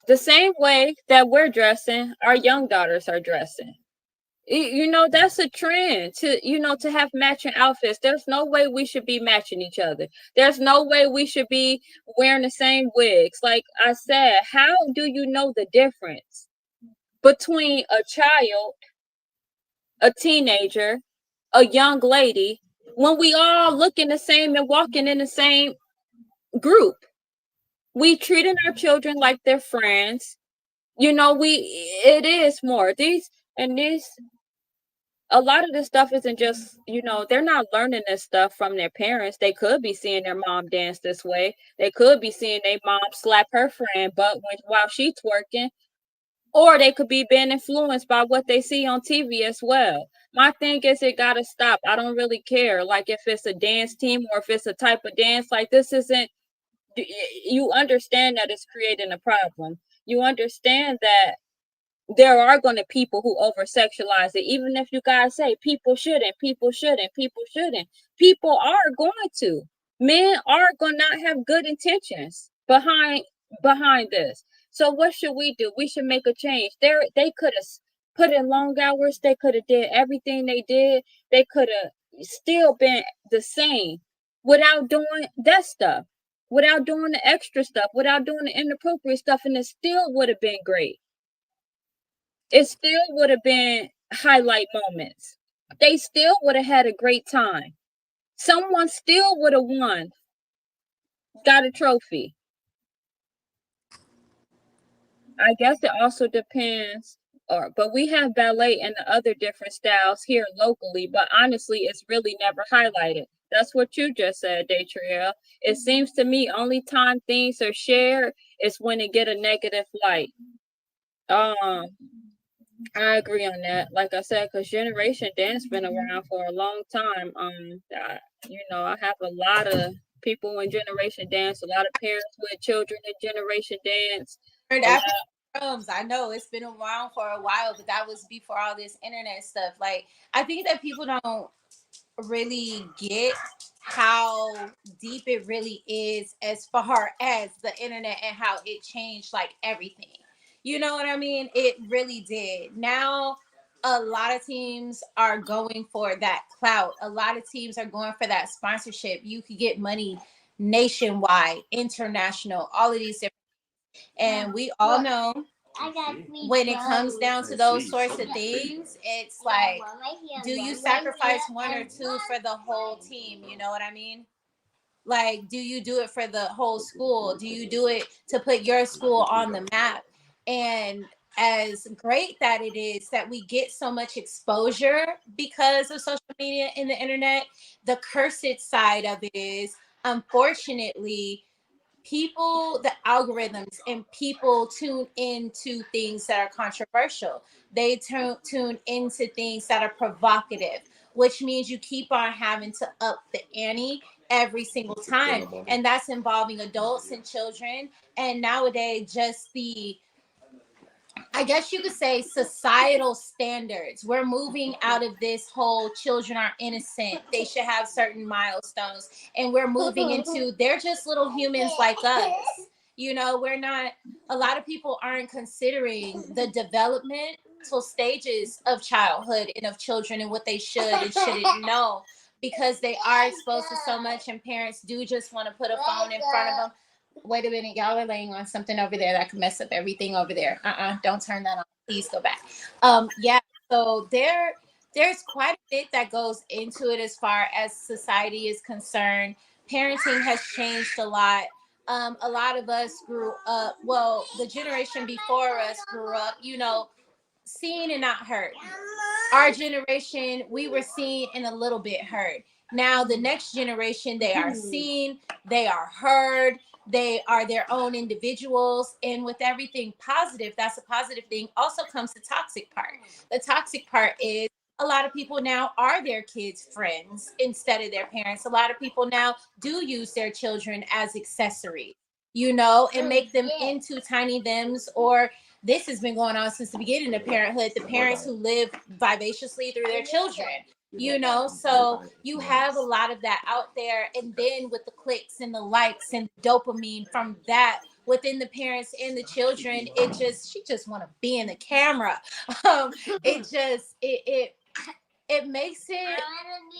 the same way that we're dressing, our young daughters are dressing. That's a trend to have matching outfits. There's no way we should be matching each other. There's no way we should be wearing the same wigs. Like I said, how do you know the difference between a child, a teenager, a young lady, when we all looking the same and walking in the same group? We treating our children like they're friends. It is more. These a lot of this stuff isn't just, they're not learning this stuff from their parents. They could be seeing their mom dance this way. They could be seeing their mom slap her friend butt while she's twerking. Or they could be being influenced by what they see on TV as well. My thing is, it got to stop. I don't really care. Like, if it's a dance team or if it's a type of dance, like, this isn't, you understand that it's creating a problem. You understand that there are going to people who over sexualize it. Even if you guys say people shouldn't, people are going to. Men are going to not have good intentions behind this. So what should we do? We should make a change. They could have put in long hours. They could have did everything they did. They could have still been the same without doing that stuff, without doing the extra stuff, without doing the inappropriate stuff, and it still would have been great. It still would have been highlight moments. They still would have had a great time. Someone still would have won, got a trophy. I guess it also depends, but we have ballet and the other different styles here locally, but honestly, it's really never highlighted. That's what you just said, Daytriel. It seems to me only time things are shared is when it get a negative light. I agree on that. Like I said, because Generation Dance been around for a long time. I have a lot of people in Generation Dance, a lot of parents with children in Generation Dance. I know it's been around for a while, but that was before all this internet stuff. Like, I think that people don't really get how deep it really is as far as the internet and how it changed like everything. You know what I mean? It really did. Now a lot of teams are going for that clout. A lot of teams are going for that sponsorship. You could get money nationwide, international, all of these different, and we all know when it comes down to those sorts of things, it's like, do you sacrifice one or two for the whole team? You know what I mean? Like, do you do it for the whole school? Do you do it to put your school on the map? And as great that it is that we get so much exposure because of social media and the internet, the cursed side of it is, unfortunately, the algorithms and people tune into things that are controversial. They tune into things that are provocative, which means you keep on having to up the ante every single time. And that's involving adults and children. And nowadays, just I guess you could say, societal standards. We're moving out of this whole children are innocent, they should have certain milestones, and we're moving into they're just little humans like us. We're not, a lot of people aren't considering the developmental stages of childhood and of children and what they should and shouldn't know, because they are exposed to so much, and parents do just want to put a phone in front of them. Wait a minute, y'all are laying on something over there that could mess up everything over there. Don't turn that on. Please go back. Yeah, so there's quite a bit that goes into it as far as society is concerned. Parenting has changed a lot. A lot of us grew up, well, the generation before us grew up, seen and not heard. Our generation, we were seen and a little bit heard. Now, the next generation, they are seen, they are heard, they are their own individuals. And with everything positive, that's a positive thing, also comes the toxic part. The toxic part is a lot of people now are their kids' friends instead of their parents. A lot of people now do use their children as accessories, and make them into tiny thems, or this has been going on since the beginning of parenthood, the parents who live vivaciously through their children, so you have a lot of that out there. And then with the clicks and the likes and dopamine from that within the parents and the children, she just want to be in the camera. It makes it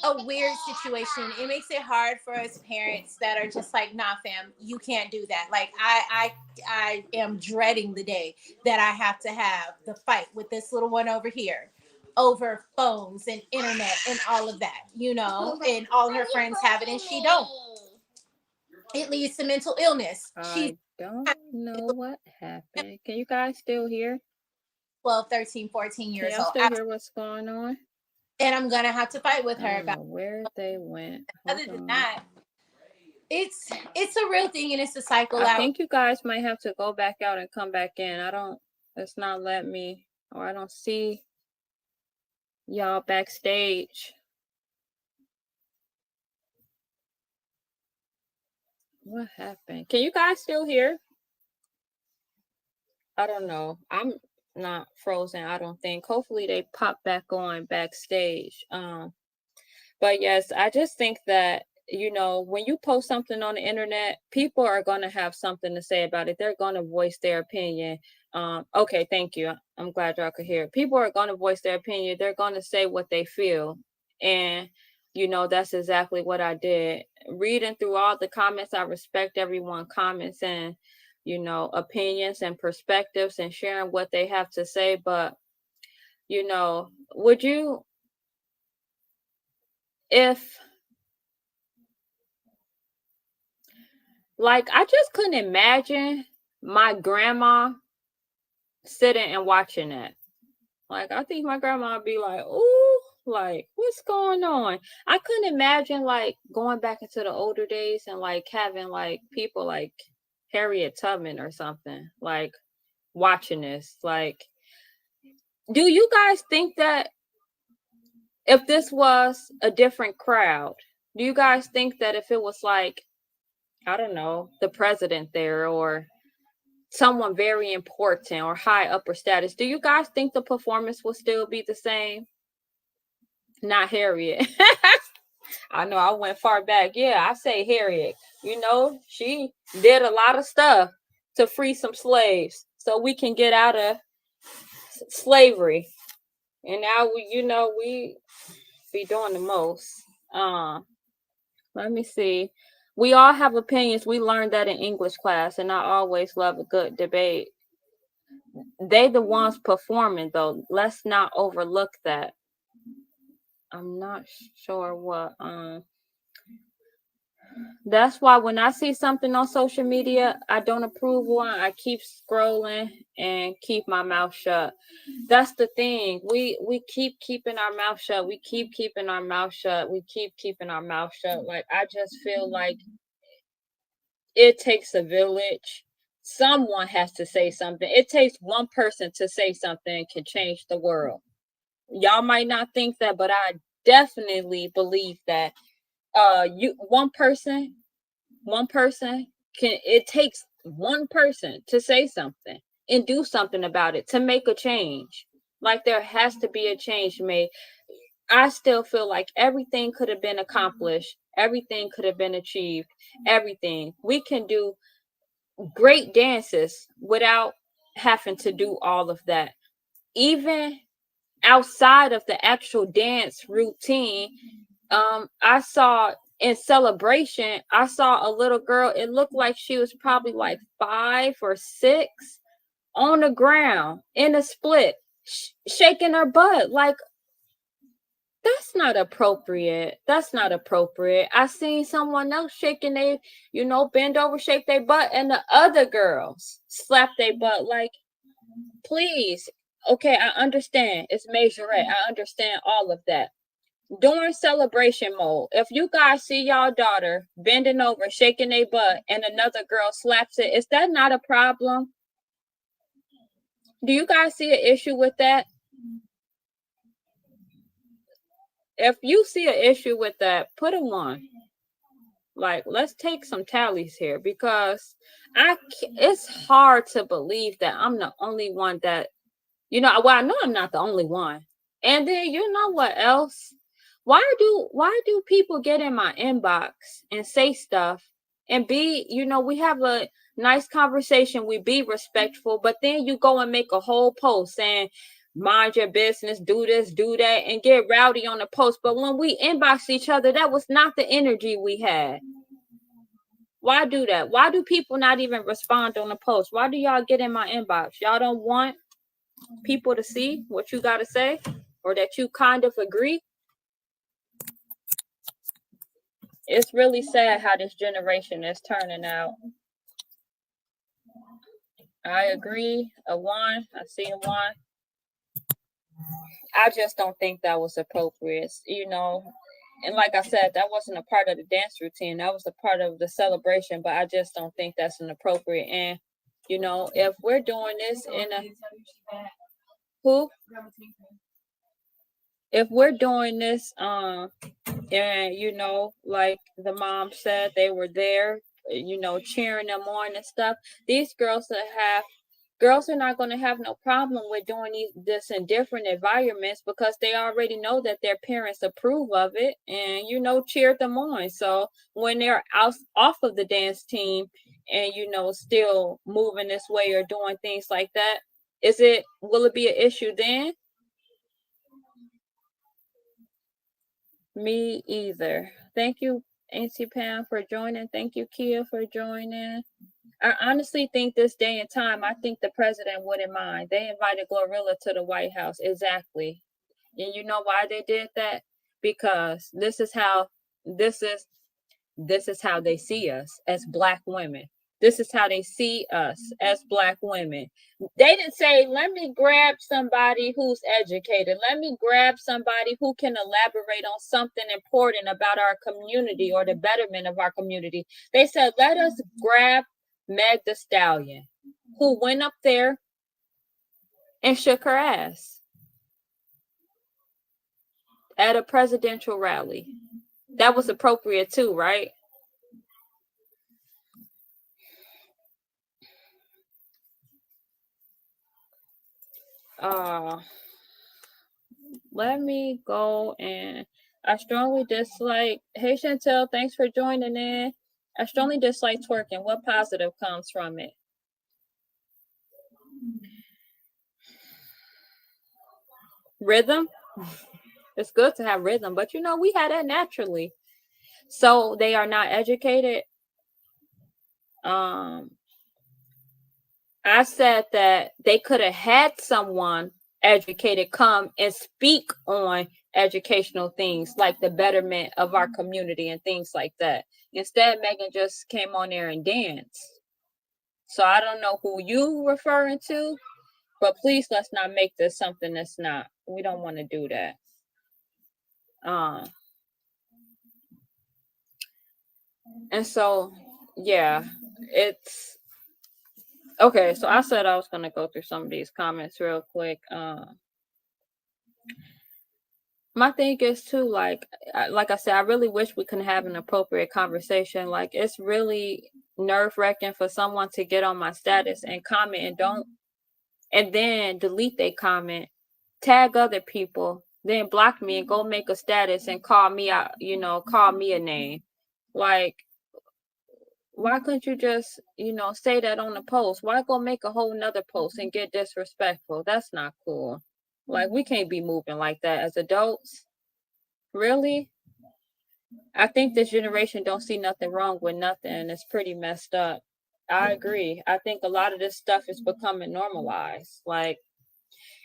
a weird situation. It makes it hard for us parents that are just like, nah, fam, you can't do that. Like I am dreading the day that I have to have the fight with this little one over here over phones and internet and all of that, and all her friends have it and she don't. It leads to mental illness. I don't know what happened. Can you guys still hear? 12, 13, 14 years Can y'all old. still hear what's going on? And I'm gonna have to fight with her I don't about know where they went. other than that. It's a real thing, and it's a cycle I out. think you guys might have to go back out and come back in. It's not letting me, or I don't see y'all backstage. What happened? Can you guys still hear? I don't know. I'm not frozen, I don't think. Hopefully they pop back on backstage. But yes, I just think that, when you post something on the internet, people are going to have something to say about it. They're going to voice their opinion. Okay, thank you. I'm glad y'all could hear. People are going to voice their opinion. They're going to say what they feel. And, that's exactly what I did. Reading through all the comments, I respect everyone's comments and, opinions and perspectives and sharing what they have to say. But, would you, if, like, I just couldn't imagine my grandma sitting and watching that. Like, I think my grandma would be like, ooh, like, what's going on? I couldn't imagine, like, going back into the older days and, like, having, like, people like Harriet Tubman or something, like, watching this. Like, do you guys think that if this was a different crowd, do you guys think that if it was, like, I don't know, the president there or someone very important or high upper status, do you guys think the performance will still be the same? Not Harriet. I know I went far back. Yeah, I say Harriet. She did a lot of stuff to free some slaves so we can get out of slavery. And now we be doing the most. Let me see. We all have opinions. We learned that in English class, and I always love a good debate. They the ones performing, though. Let's not overlook that. I'm not sure what. That's why when I see something on social media I don't approve of, I keep scrolling and keep my mouth shut. That's the thing. We keep keeping our mouth shut. We keep keeping our mouth shut. We keep keeping our mouth shut. Like, I just feel like it takes a village. Someone has to say something. It takes one person to say something and can change the world. Y'all might not think that, but I definitely believe that one person it takes one person to say something and do something about it, to make a change. Like, there has to be a change made. I still feel like everything could have been accomplished, everything could have been achieved, everything. We can do great dances without having to do all of that. Even outside of the actual dance routine, I saw in celebration, I saw a little girl. It looked like she was probably like 5 or 6 on the ground in a split, shaking her butt. Like, that's not appropriate. That's not appropriate. I seen someone else shaking they, bend over, shake their butt, and the other girls slap their butt. Like, please. Okay, I understand. It's majorette. I understand all of that. During celebration mode, if you guys see y'all daughter bending over, shaking their butt, and another girl slaps it, is that not a problem? Do you guys see an issue with that? If you see an issue with that, put a 1. Like, let's take some tallies here, because it's hard to believe that I'm the only one that, well, I know I'm not the only one. And then, you know what else? Why do people get in my inbox and say stuff and we have a nice conversation, we be respectful, but then you go and make a whole post saying, mind your business, do this, do that, and get rowdy on the post. But when we inbox each other, that was not the energy we had. Why do that? Why do people not even respond on the post? Why do y'all get in my inbox? Y'all don't want people to see what you got to say, or that you kind of agree? It's really sad how this generation is turning out. I agree. A 1. I see a 1. I just don't think that was appropriate, And like I said, that wasn't a part of the dance routine. That was a part of the celebration, but I just don't think that's inappropriate. And, if we're doing this if we're doing this, and, like the mom said, they were there, cheering them on and stuff. These girls are not going to have no problem with doing this in different environments, because they already know that their parents approve of it and, cheer them on. So when they're off of the dance team and, still moving this way or doing things like that, will it be an issue then? Me either. Thank you, Auntie Pam, for joining. Thank you, Kia, for joining. I honestly think this day and time, I think the president wouldn't mind. They invited Glorilla to the White House. Exactly. And you know why they did that? Because this is how they see us as Black women. This is how they see us as Black women. They didn't say, let me grab somebody who's educated. Let me grab somebody who can elaborate on something important about our community or the betterment of our community. They said, let us grab Meg the Stallion, who went up there and shook her ass at a presidential rally. That was appropriate too, right? Let me go, and I strongly dislike. Hey Chantel, thanks for joining in. I strongly dislike twerking. What positive comes from it? Rhythm. It's good to have rhythm, but we had that naturally. So they are not educated. I said that they could have had someone educated come and speak on educational things like the betterment of our community and things like that. Instead, Megan just came on there and danced. So I don't know who you referring to, but please, let's not make this something that's not. We don't want to do that. And so, yeah, it's okay. So I said I was going to go through some of these comments real quick. My thing is too, like I said, I really wish we can have an appropriate conversation. Like, it's really nerve-wracking for someone to get on my status and comment and then delete their comment, tag other people, then block me and go make a status and call me out, call me a name. Like, why couldn't you just, say that on the post? Why go make a whole nother post and get disrespectful? That's not cool. Like, we can't be moving like that as adults. Really? I think this generation don't see nothing wrong with nothing, and it's pretty messed up. I agree. I think a lot of this stuff is becoming normalized. Like,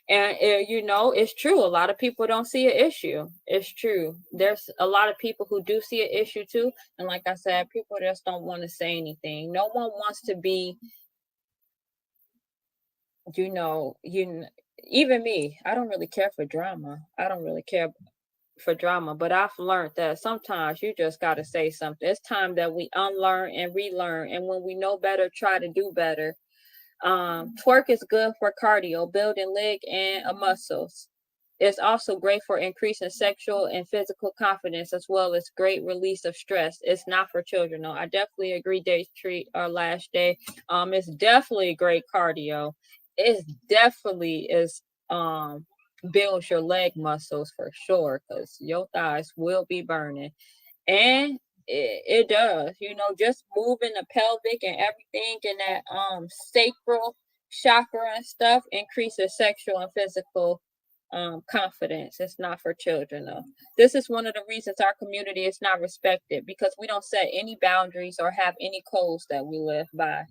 and it's true. A lot of people don't see an issue. It's true. There's a lot of people who do see an issue too. And like I said, people just don't want to say anything. No one wants to be, you know, you even me. I don't really care for drama. I don't really care for drama, but I've learned that sometimes you just got to say something. It's time that we unlearn and relearn. And when we know better, try to do better. Twerk is good for cardio, building leg and muscles. It's also great for increasing sexual and physical confidence, as well as great release of stress. It's not for children, though. I definitely agree, Day Treat, our last day. It's definitely great cardio. It definitely is builds your leg muscles for sure, because your thighs will be burning. And it does, just moving the pelvic and everything and that sacral chakra and stuff increases sexual and physical confidence. It's not for children though. This is one of the reasons our community is not respected, because we don't set any boundaries or have any codes that we live by.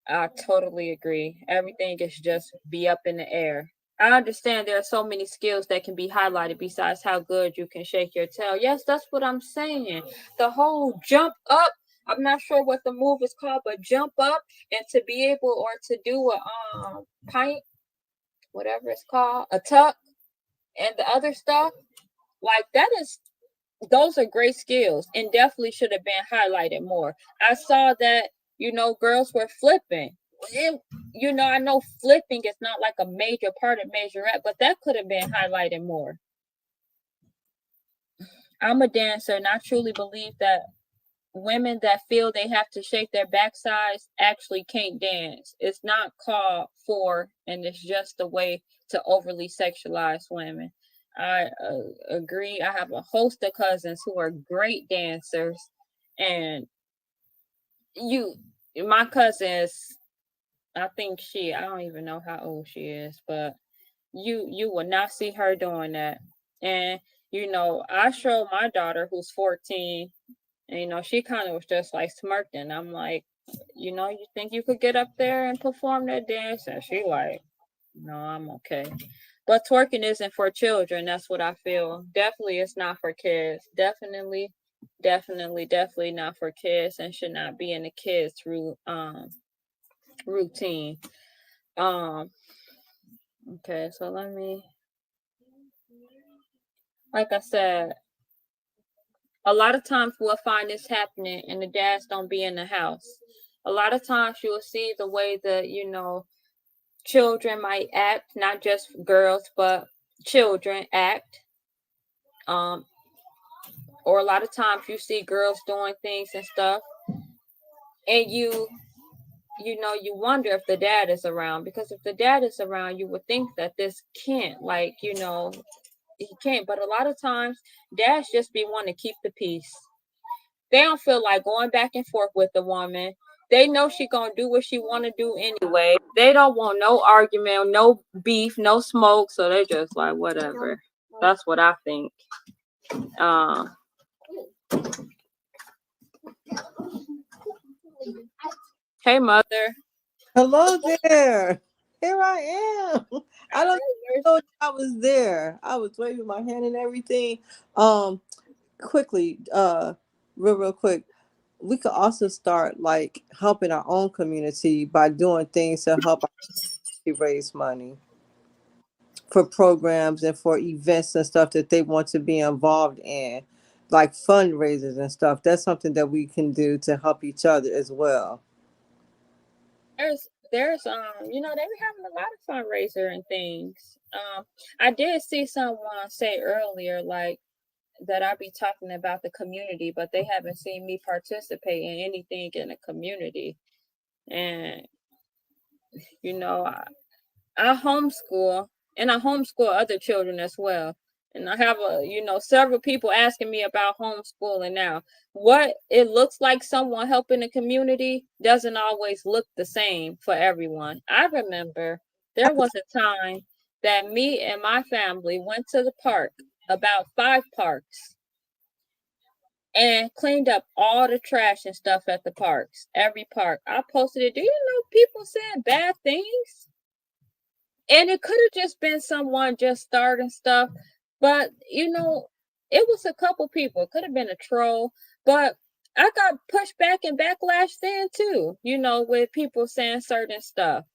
I totally agree. Everything is just be up in the air. I understand there are so many skills that can be highlighted besides how good you can shake your tail. Yes, that's what I'm saying. The whole jump up. I'm not sure what the move is called, but jump up and to be able or to do a pint, whatever it's called, a tuck, and the other stuff. Like that is those are great skills and definitely should have been highlighted more. I saw that, girls were flipping. I know flipping is not like a major part of majorette, but that could have been highlighted more. I'm a dancer, and I truly believe that women that feel they have to shake their backsides actually can't dance. It's not called for, and it's just a way to overly sexualize women. I agree. I have a host of cousins who are great dancers, and my cousin is, I think I don't even know how old she is, but you will not see her doing that. And I showed my daughter who's 14, and she kind of was just like smirking. I'm like, you think you could get up there and perform that dance? And she like, no, I'm okay. But twerking isn't for children. That's what I feel. Definitely it's not for kids. Definitely not for kids, and should not be in the kids routine. Okay, so like I said, a lot of times we'll find this happening and the dads don't be in the house. A lot of times you'll see the way that, children might act, not just girls, but children act. Or a lot of times you see girls doing things and stuff, and you wonder if the dad is around, because if the dad is around, you would think that this can't, he can't. But a lot of times dads just be wanting to keep the peace. They don't feel like going back and forth with the woman. They know she gonna do what she want to do anyway. They don't want no argument, no beef, no smoke. So they just like whatever. That's what I think. Hey, mother. Hello there. Here I am. I don't know I was there. I was waving my hand and everything. Quickly, real quick. We could also start like helping our own community by doing things to help our community raise money for programs and for events and stuff that they want to be involved in, like fundraisers and stuff. That's something that we can do to help each other as well. There's they were having a lot of fundraiser and things. I did see someone say earlier like that I be talking about the community, but they haven't seen me participate in anything in the community. And I homeschool, and I homeschool other children as well. And I have several people asking me about homeschooling now. What it looks like someone helping the community doesn't always look the same for everyone. I remember there was a time that me and my family went to the park, about 5 parks, and cleaned up all the trash and stuff at the parks, every park. I posted it. Do you know people said bad things? And it could have just been someone just starting stuff, but you know, it was a couple people. It could have been a troll, but I got pushed back and backlash then too, you know, with people saying certain stuff.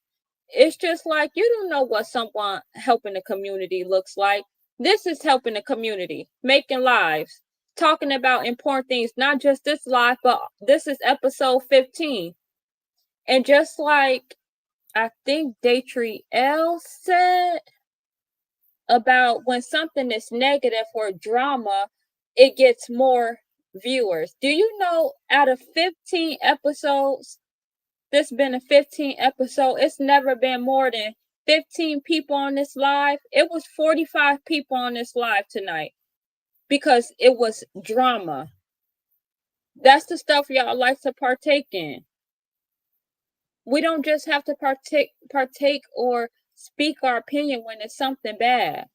It's just like you don't know what someone helping the community looks like. This is helping the community, making lives, talking about important things, not just this live, but this is episode 15. And just like I think Daytree L said about when something is negative or drama, it gets more viewers. Do you know out of 15 episodes, this been a 15 episode, it's never been more than 15 people on this live. It was 45 people on this live tonight because it was drama. That's the stuff y'all like to partake in. We don't just have to partake or speak our opinion when it's something bad.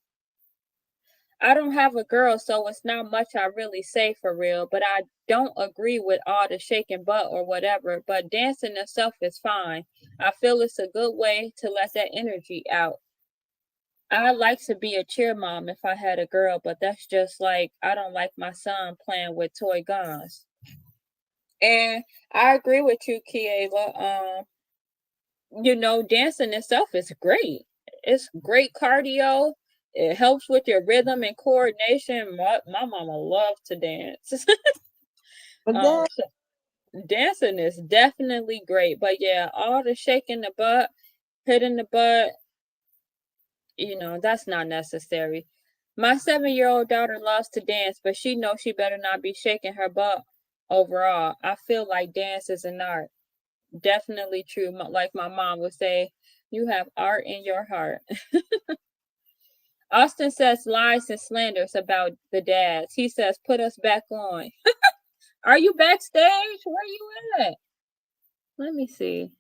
I don't have a girl, so it's not much I really say for real, but I don't agree with all the shaking butt or whatever, but dancing itself is fine. I feel it's a good way to let that energy out. I'd like to be a cheer mom if I had a girl, but that's just like I don't like my son playing with toy guns. And I agree with you, Kiela. You know, dancing itself is great. It's great cardio. It helps with your rhythm and coordination. My mama loves to dance. But um, then, so dancing is definitely great. But yeah, all the shaking the butt, hitting the butt, you know, that's not necessary. My 7-year-old daughter loves to dance, but she knows she better not be shaking her butt overall. I feel like dance is an art. Definitely true. Like my mom would say, you have art in your heart. Austin says lies and slanders about the dads. He says, put us back on. Are you backstage? Where you at? Let me see.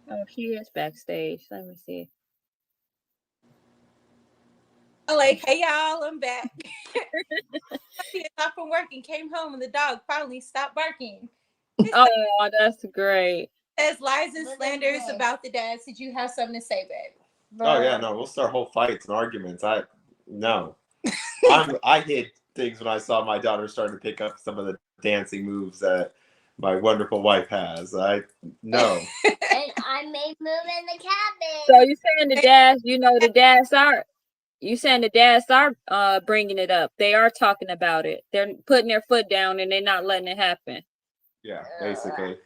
Oh, she is backstage. Let me see. Oh, like, hey y'all, I'm back. He got from work and came home and the dog finally stopped barking. Oh, that's great. Says lies and slanders about the dads. Did you have something to say, babe? Oh yeah, no, we'll start whole fights and arguments. No. I hid things when I saw my daughter starting to pick up some of the dancing moves that my wonderful wife has. No. And I made move in the cabin. So you saying the dads, you know, the dads are, you saying the dads are bringing it up. They are talking about it. They're putting their foot down and they're not letting it happen. Yeah, basically.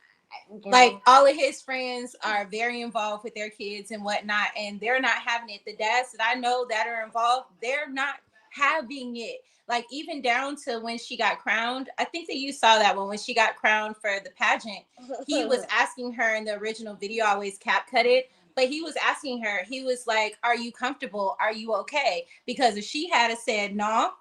Like all of his friends are very involved with their kids and whatnot, and they're not having it. The dads that I know that are involved, they're not having it. Like even down to when she got crowned. I think that you saw that one when she got crowned for the pageant. He was asking her in the original video, I always cap cut it, but he was asking her, he was like, are you comfortable? Are you okay? Because if she had said no,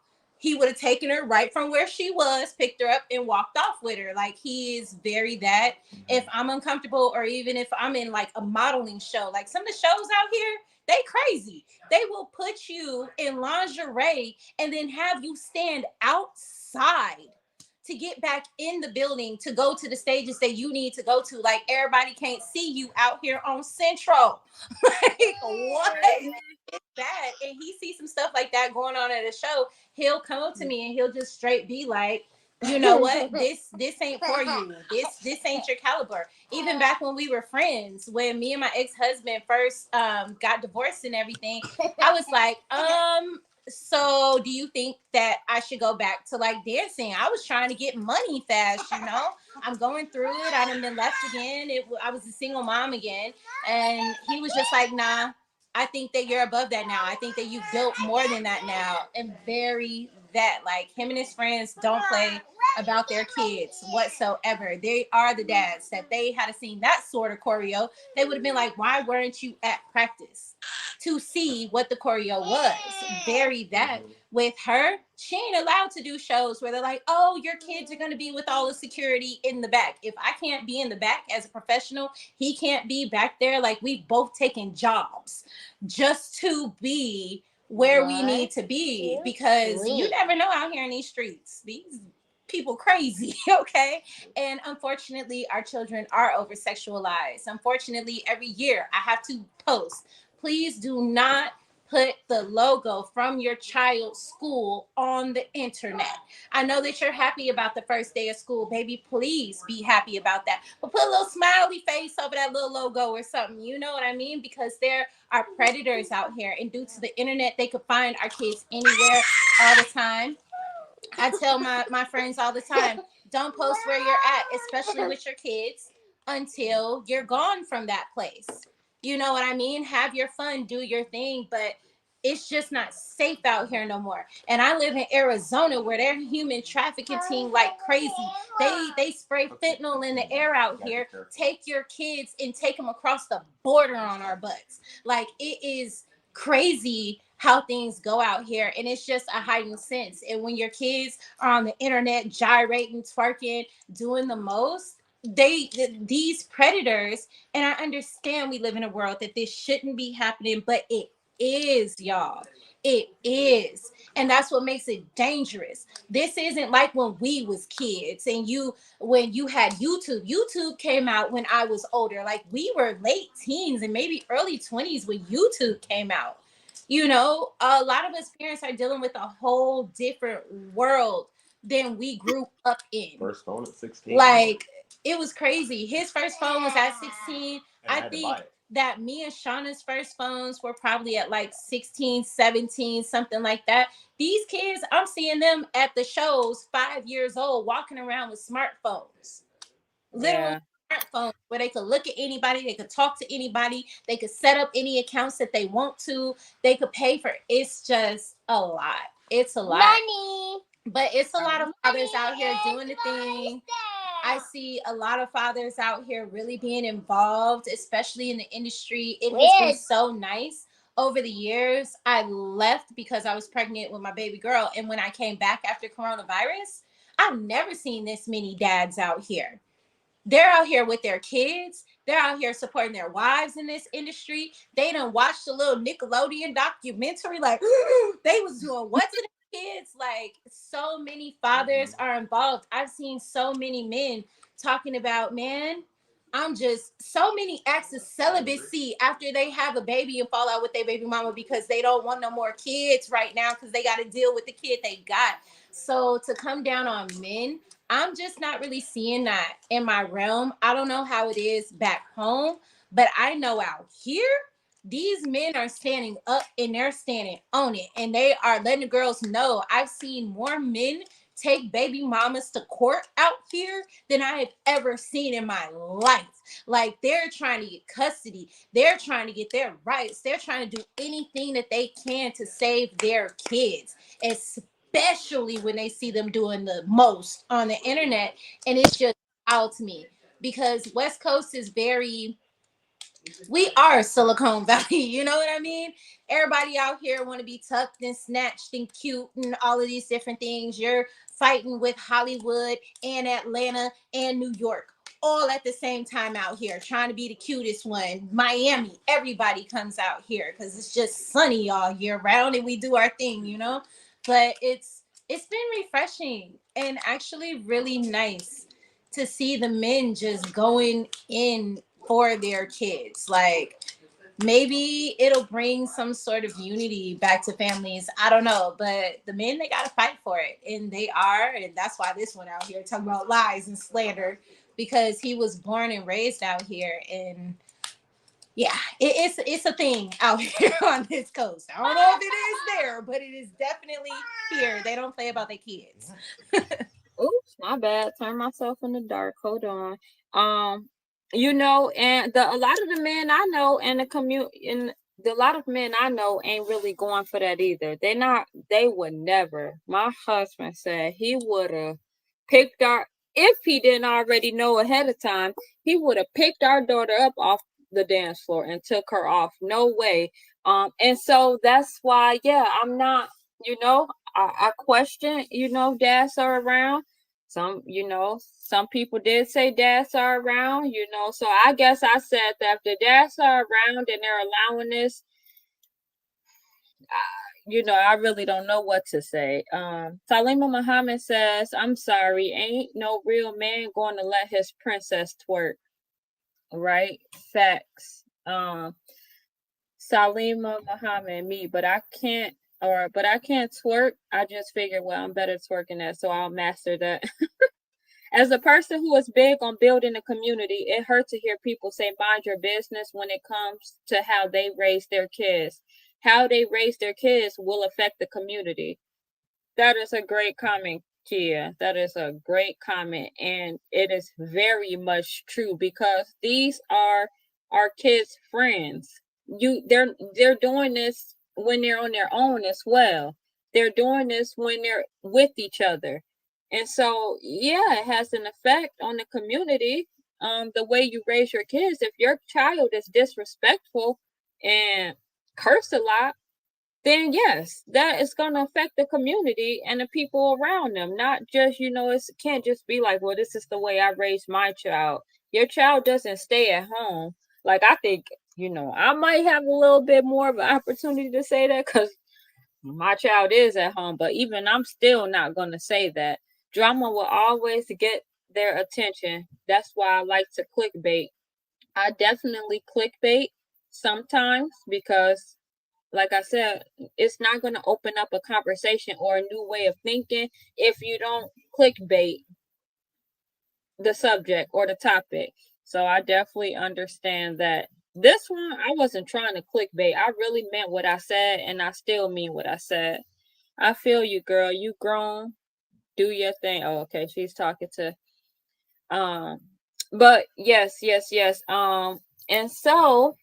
he would have taken her right from where she was, picked her up, and walked off with her. Like he is very that. If I'm uncomfortable, or even if I'm in like a modeling show, like some of the shows out here, they crazy. They will put you in lingerie and then have you stand outside to get back in the building to go to the stages that you need to go to. Like everybody can't see you out here on Central. Like what? That, and he sees some stuff like that going on at a show, he'll come up to me and he'll just straight be like, you know what, this ain't for you, this ain't your caliber. Even back when we were friends, when me and my ex-husband first got divorced and everything, I was like, so do you think that I should go back to like dancing? I was trying to get money fast, you know. I'm going through it. I done been left again. I was a single mom again, and he was just like, nah, I think that you're above that now. I think that you've built more than that now. And very that, like him and his friends don't play about their kids whatsoever. They are the dads that they had seen that sort of choreo. They would have been like, why weren't you at practice to see what the choreo was? Very that. With her, she ain't allowed to do shows where they're like, oh, your kids are going to be with all the security in the back. If I can't be in the back as a professional, he can't be back there. Like we've both taken jobs just to be where we need to be, because you never know out here in these streets. These people crazy, okay? And unfortunately, our children are over sexualized. Unfortunately, every year I have to post, please do not put the logo from your child's school on the internet. I know that you're happy about the first day of school, baby. Please be happy about that. But put a little smiley face over that little logo or something. You know what I mean? Because there are predators out here, and due to the internet, they could find our kids anywhere all the time. I tell my friends all the time, don't post where you're at, especially with your kids, until you're gone from that place. You know what I mean? Have your fun, do your thing, but it's just not safe out here no more. And I live in Arizona, where they're human trafficking team like crazy. They spray fentanyl in the air out here. Take your kids and take them across the border on our butts. Like, it is crazy how things go out here, and it's just a heightened sense. And when your kids are on the internet gyrating, twerking, doing the most, these predators, and I understand we live in a world that this shouldn't be happening, but it is, y'all. It is. And that's what makes it dangerous. This isn't like when we was kids and when you had YouTube. YouTube came out when I was older. Like, we were late teens and maybe early 20s when YouTube came out. You know, a lot of us parents are dealing with a whole different world than we grew up in. First phone at 16. Like, it was crazy. His first phone was at 16. And I think that me and Shauna's first phones were probably at like 16, 17, something like that. These kids, I'm seeing them at the shows 5 years old, walking around with smartphones. Literally smartphones where they could look at anybody, they could talk to anybody, they could set up any accounts that they want to, they could pay for. It's just a lot. It's a lot. Money. But it's a lot of fathers out here doing the thing. I see a lot of fathers out here really being involved, especially in the industry. It has been so nice over the years. I left because I was pregnant with my baby girl. And when I came back after coronavirus, I've never seen this many dads out here. They're out here with their kids. They're out here supporting their wives in this industry. They done watched a little Nickelodeon documentary. Like, they was doing what to their kids? Like, so many fathers are involved. I've seen so many men talking about, man, I'm just so many acts of celibacy after they have a baby and fall out with their baby mama because they don't want no more kids right now because they got to deal with the kid they got. So to come down on men, I'm just not really seeing that in my realm. I don't know how it is back home, but I know out here, these men are standing up and they're standing on it. And they are letting the girls know. I've seen more men take baby mamas to court out here than I have ever seen in my life. Like, they're trying to get custody. They're trying to get their rights. They're trying to do anything that they can to save their kids, especially when they see them doing the most on the internet. And it's just out to me because West Coast is we are Silicon Valley, you know what I mean? Everybody out here want to be tucked and snatched and cute and all of these different things. You're fighting with Hollywood and Atlanta and New York all at the same time out here, trying to be the cutest one. Miami, everybody comes out here because it's just sunny all year round and we do our thing, you know? But it's been refreshing and actually really nice to see the men just going in for their kids. Like, maybe it'll bring some sort of unity back to families. I don't know, but the men, they gotta fight for it, and they are, and that's why this one out here talking about lies and slander, because he was born and raised out here. And yeah, it's a thing out here on this coast. I don't know if it is there, but it is definitely here. They don't play about their kids. Oops, my bad. Turn myself in the dark. Hold on. You know, and a lot of the men I know in the a lot of men I know ain't really going for that either. They would never. My husband said he would have picked if he didn't already know ahead of time, he would have picked our daughter up off the dance floor and took her off. No way. And so that's why, yeah, I'm not, you know, I question, you know, dads are around. Some, you know, some people did say dads are around, you know, so I guess I said that if the dads are around and they're allowing this, I really don't know what to say. Salima Muhammad says, I'm sorry, ain't no real man going to let his princess twerk. Right? Facts. Salima Muhammad, me, but I can't twerk. I just figured, well, I'm better twerking that, so I'll master that. As a person who is big on building a community, it hurts to hear people say mind your business when it comes to how they raise their kids. How they raise their kids will affect the community. That is a great comment, Kia. That is a great comment. And it is very much true because these are our kids' friends. They're doing this when they're on their own as well. They're doing this when they're with each other. And so yeah, it has an effect on the community. The way you raise your kids. If your child is disrespectful and curse a lot, then yes, that is going to affect the community and the people around them. Not just, it can't just be like, well, this is the way I raised my child. Your child doesn't stay at home. Like, I think, I might have a little bit more of an opportunity to say that because my child is at home, but even I'm still not going to say that. Drama will always get their attention. That's why I like to clickbait. I definitely clickbait sometimes because, like I said, it's not going to open up a conversation or a new way of thinking if you don't clickbait the subject or the topic. So I definitely understand that. This one, I wasn't trying to clickbait. I really meant what I said, and I still mean what I said. I feel you, girl. You grown. Do your thing. Oh, okay. She's talking to but yes. And so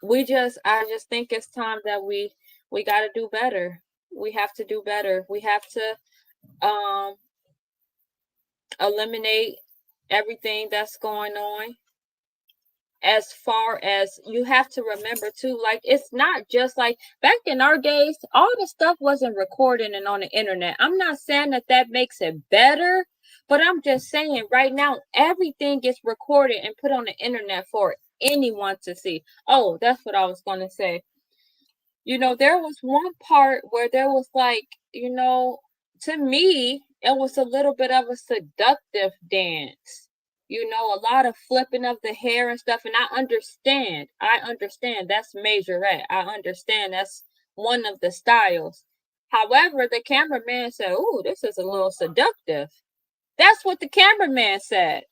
I just think it's time that we got to do better. We have to do better. We have to eliminate everything that's going on. As far as you have to remember too, like it's not just like back in our days, all the stuff wasn't recorded and on the internet. I'm not saying that makes it better, but I'm just saying right now everything gets recorded and put on the internet for anyone to see. Oh, that's what I was going to say. There was one part where there was like, to me, it was a little bit of a seductive dance. A lot of flipping of the hair and stuff. And I understand that's majorette. I understand that's one of the styles. However, the cameraman said, "Ooh, this is a little seductive." That's what the cameraman said.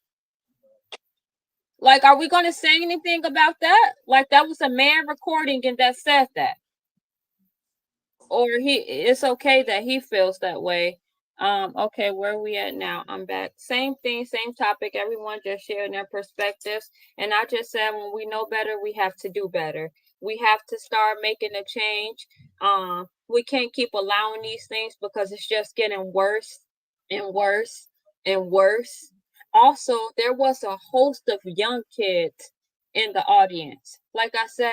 Like, are we going to say anything about that? Like, that was a man recording and that said that. Or it's okay that he feels that way. Okay, where are we at now? I'm back. Same thing, same topic. Everyone just sharing their perspectives. And I just said when we know better, we have to do better. We have to start making a change. We can't keep allowing these things because it's just getting worse and worse and worse. Also, there was a host of young kids in the audience. Like I said,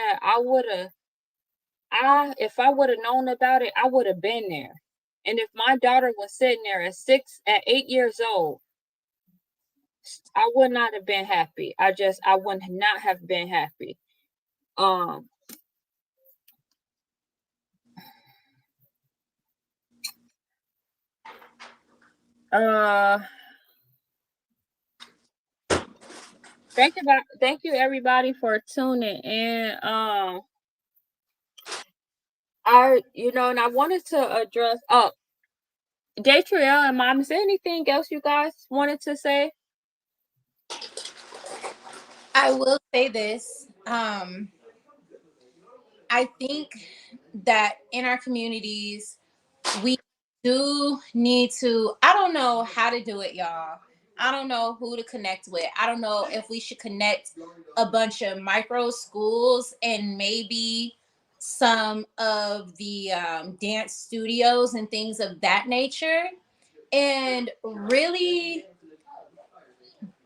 if I would have known about it, I would have been there. And if my daughter was sitting there at 8 years old, I would not have been happy. I would not have been happy. Thank you everybody for tuning in. And I wanted to address Jaytriel and Mom, is there anything else you guys wanted to say? I will say this. I think that in our communities, we do need to, I don't know how to do it, y'all. I don't know who to connect with. I don't know if we should connect a bunch of micro schools and maybe some of the dance studios and things of that nature, and really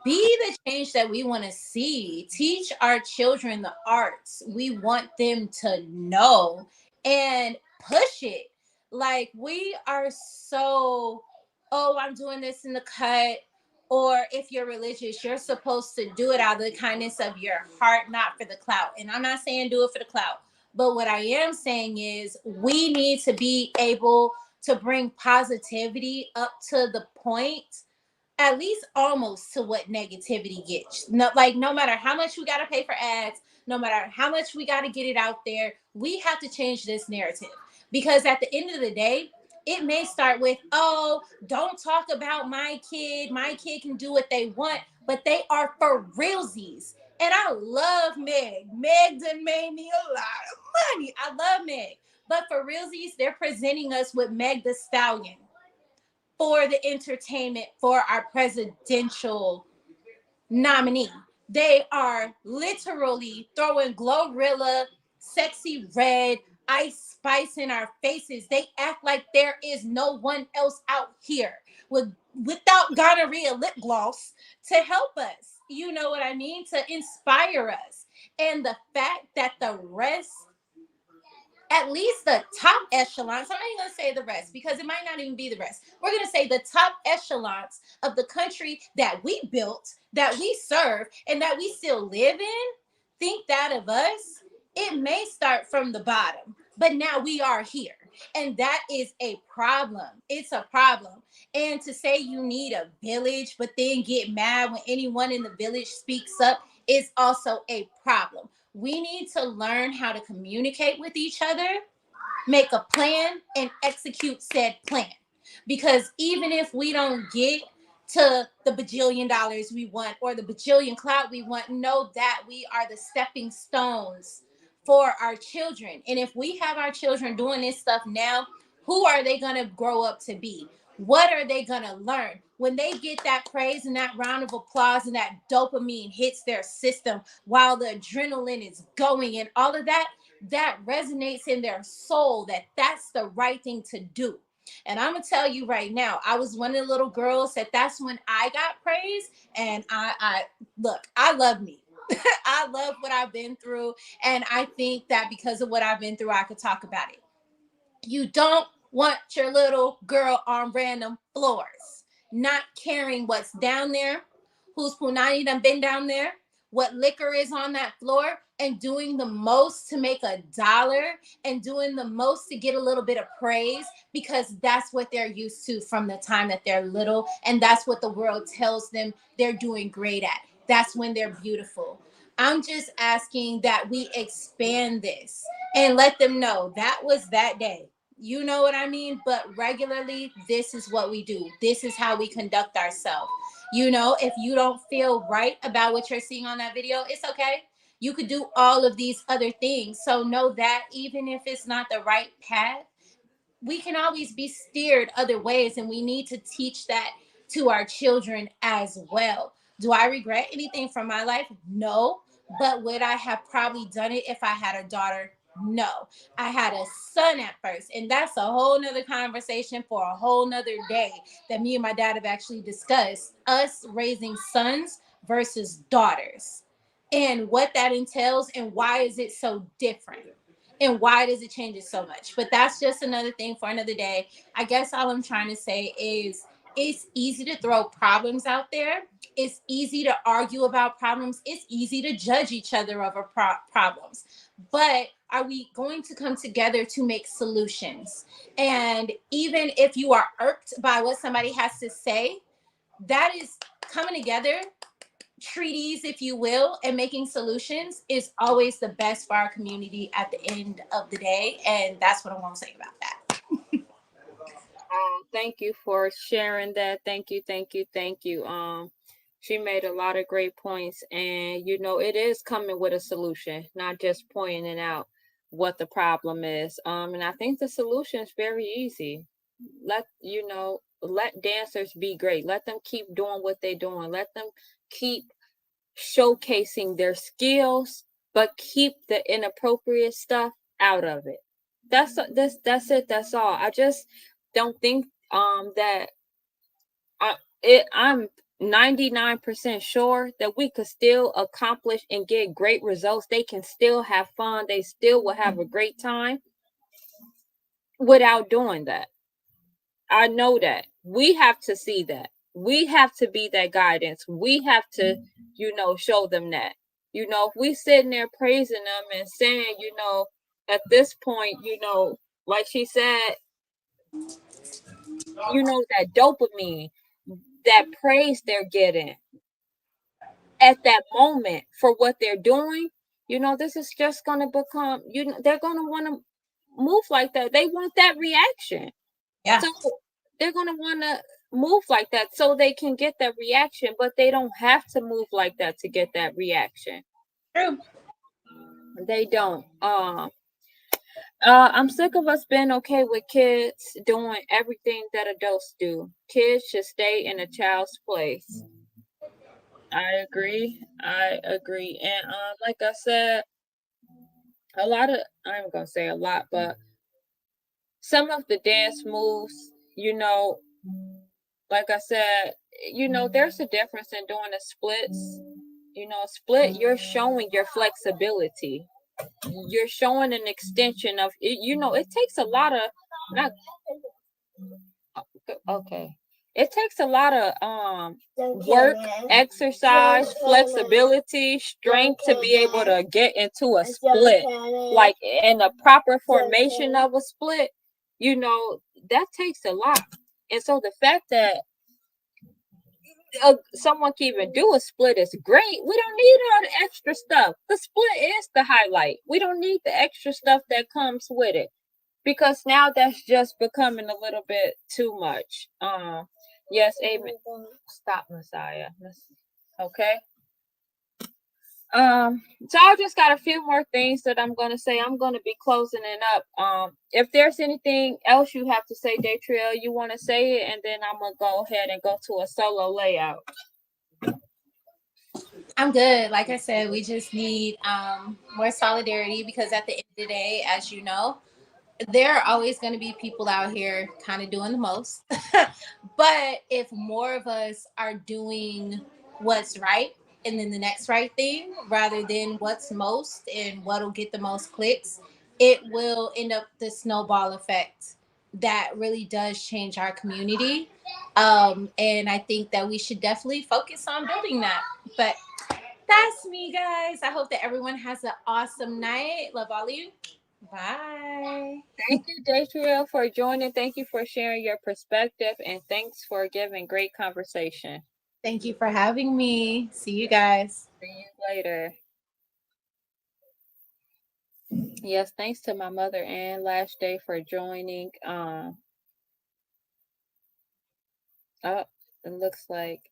be the change that we want to see. Teach our children the arts we want them to know and push it. Like, we are so, oh, I'm doing this in the cut. Or if you're religious, you're supposed to do it out of the kindness of your heart, not for the clout. And I'm not saying do it for the clout, But what I am saying is we need to be able to bring positivity up to the point, at least almost to what negativity gets. No, like no matter how much we got to pay for ads, no matter how much we got to get it out there, we have to change this narrative. Because at the end of the day, it may start with, oh, don't talk about my kid. My kid can do what they want, but they are for realsies. And I love Meg. Meg done made me a lot of money. I love Meg. But for realsies, they're presenting us with Meg the Stallion for the entertainment for our presidential nominee. They are literally throwing Glorilla, Sexy Red, Ice Spice in our faces. They act like there is no one else out here without gonorrhea lip gloss to help us. You know what I mean? To inspire us. And the fact that the rest, at least the top echelons, I'm not even going to say the rest because it might not even be the rest. We're going to say the top echelons of the country that we built, that we serve, and that we still live in, think that of us. It may start from the bottom, but now we are here. And that is a problem. It's a problem. And to say you need a village, but then get mad when anyone in the village speaks up is also a problem. We need to learn how to communicate with each other, make a plan, and execute said plan. Because even if we don't get to the bajillion dollars we want or the bajillion clout we want, know that we are the stepping stones for our children. And if we have our children doing this stuff now, who are they going to grow up to be? What are they going to learn? When they get that praise and that round of applause and that dopamine hits their system while the adrenaline is going and all of that, that resonates in their soul that that's the right thing to do. And I'm gonna tell you right now, I was one of the little girls that that's when I got praise. And I look, I love me. I love what I've been through. And I think that because of what I've been through, I could talk about it. You don't want your little girl on random floors, not caring what's down there, whose punani done been down there, what liquor is on that floor, and doing the most to make $1 and doing the most to get a little bit of praise because that's what they're used to from the time that they're little. And that's what the world tells them they're doing great at. That's when they're beautiful. I'm just asking that we expand this and let them know that was that day. You know what I mean? But regularly, this is what we do. This is how we conduct ourselves. You know, if you don't feel right about what you're seeing on that video, it's okay. You could do all of these other things. So know that even if it's not the right path, we can always be steered other ways. And we need to teach that to our children as well. Do I regret anything from my life? No. But would I have probably done it if I had a daughter? No. I had a son at first, and that's a whole nother conversation for a whole nother day that me and my dad have actually discussed, us raising sons versus daughters and what that entails and why is it so different and why does it change it so much. But that's just another thing for another day. I guess all I'm trying to say is it's easy to throw problems out there. It's easy to argue about problems. It's easy to judge each other over problems. But are we going to come together to make solutions? And even if you are irked by what somebody has to say, that is coming together, treaties, if you will, and making solutions is always the best for our community at the end of the day. And that's what I want to say about that. Thank you for sharing that. Thank you, thank you, thank you. She made a lot of great points, and you know, it is coming with a solution, not just pointing out what the problem is. And I think the solution is very easy. Let dancers be great. Let them keep doing what they're doing. Let them keep showcasing their skills, but keep the inappropriate stuff out of it. That's it. That's all. I just don't think that I'm 99% sure that we could still accomplish and get great results. They can still have fun. They still will have a great time without doing that. I know that. We have to see that. We have to be that guidance. We have to, show them that. If we sitting there praising them and saying, at this point, like she said, that dopamine, that praise they're getting at that moment for what they're doing, this is just going to become, they're going to want to move like that. They want that reaction. Yeah. So they're going to want to move like that so they can get that reaction, but they don't have to move like that to get that reaction. True. They don't. I'm sick of us being okay with kids doing everything that adults do. Kids should stay in a child's place. I agree. And like I said, I'm gonna say a lot, but some of the dance moves, like I said, there's a difference in doing the splits. Split, you're showing your flexibility. You're showing an extension of it. It takes a lot of not okay. It takes a lot of work, exercise, flexibility, strength to be able to get into a split. Like in the proper formation of a split, that takes a lot. And so the fact that someone can even do a split is great. We don't need all the extra stuff. The split is the highlight. We don't need the extra stuff that comes with it, because now that's just becoming a little bit too much. Yes, amen. Stop, Messiah. Okay. So I just got a few more things that I'm gonna say. I'm gonna be closing it up. If there's anything else you have to say, Daytriel, you want to say it, and then I'm gonna go ahead and go to a solo layout. I'm good. Like I said, we just need more solidarity, because at the end of the day, as you know, there are always going to be people out here kind of doing the most. But if more of us are doing what's right and then the next right thing rather than what's most and what'll get the most clicks, it will end up the snowball effect that really does change our community. And I think that we should definitely focus on building that. But that's me, guys. I hope that everyone has an awesome night. Love all of you. Bye. Thank you, Daytriel, for joining. Thank you for sharing your perspective, and thanks for giving great conversation. Thank you for having me. See you guys. See you later. Yes, thanks to my mother and Last Day for joining. Oh, it looks like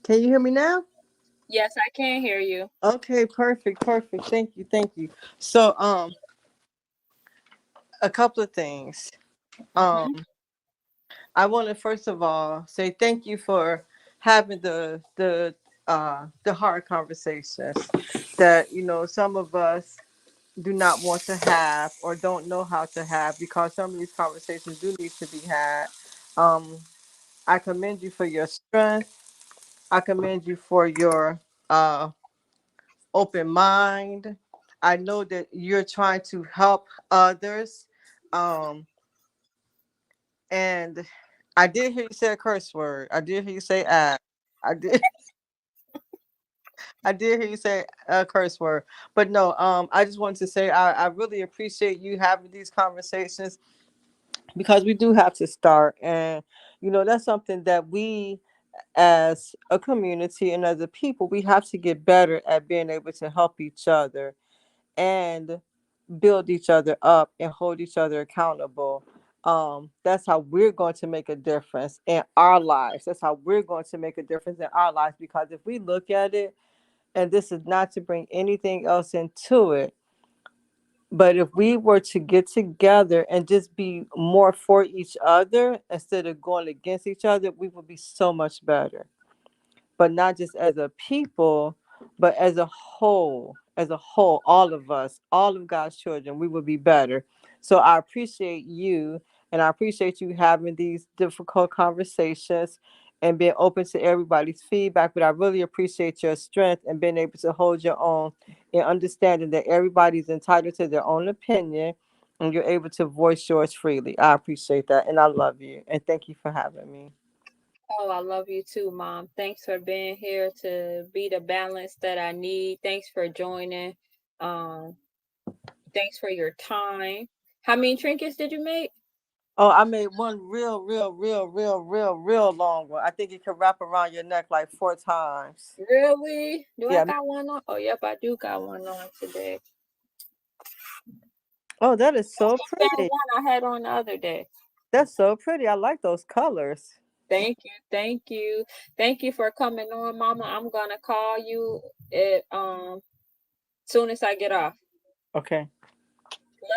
Can you hear me now? yes, I can hear you. Okay, perfect. Thank you. So, a couple of things. Mhm. I want to first of all say thank you for having the hard conversations that some of us do not want to have or don't know how to have, because some of these conversations do need to be had. Um, I commend you for your strength. I commend you for your uh, open mind. I know that you're trying to help others. Um, and I did hear you say a curse word. I did hear you say ass. I did. I did hear you say a curse word. But no, I just wanted to say I really appreciate you having these conversations, because we do have to start. And that's something that we, as a community and as a people, we have to get better at being able to help each other and build each other up and hold each other accountable. That's how we're going to make a difference in our lives. That's how we're going to make a difference in our lives, because if we look at it, and this is not to bring anything else into it, but if we were to get together and just be more for each other instead of going against each other, we would be so much better. But not just as a people, but as a whole, all of us, all of God's children, we would be better. So I appreciate you, and I appreciate you having these difficult conversations and being open to everybody's feedback. But I really appreciate your strength and being able to hold your own, and understanding that everybody's entitled to their own opinion and you're able to voice yours freely. I appreciate that, and I love you, and thank you for having me. Oh, I love you too, Mom. Thanks for being here to be the balance that I need. Thanks for joining. Um, Thanks for your time. How many trinkets did you make? Oh, I made one real long one. I think it can wrap around your neck like 4 times. Really? Do I Yeah. got one on? Oh, yep, I do got one on today. Oh, that is That's so the same pretty. one I had on the other day. That's so pretty. I like those colors. Thank you, thank you, thank you for coming on, Mama. I'm gonna call you at soon as I get off. Okay.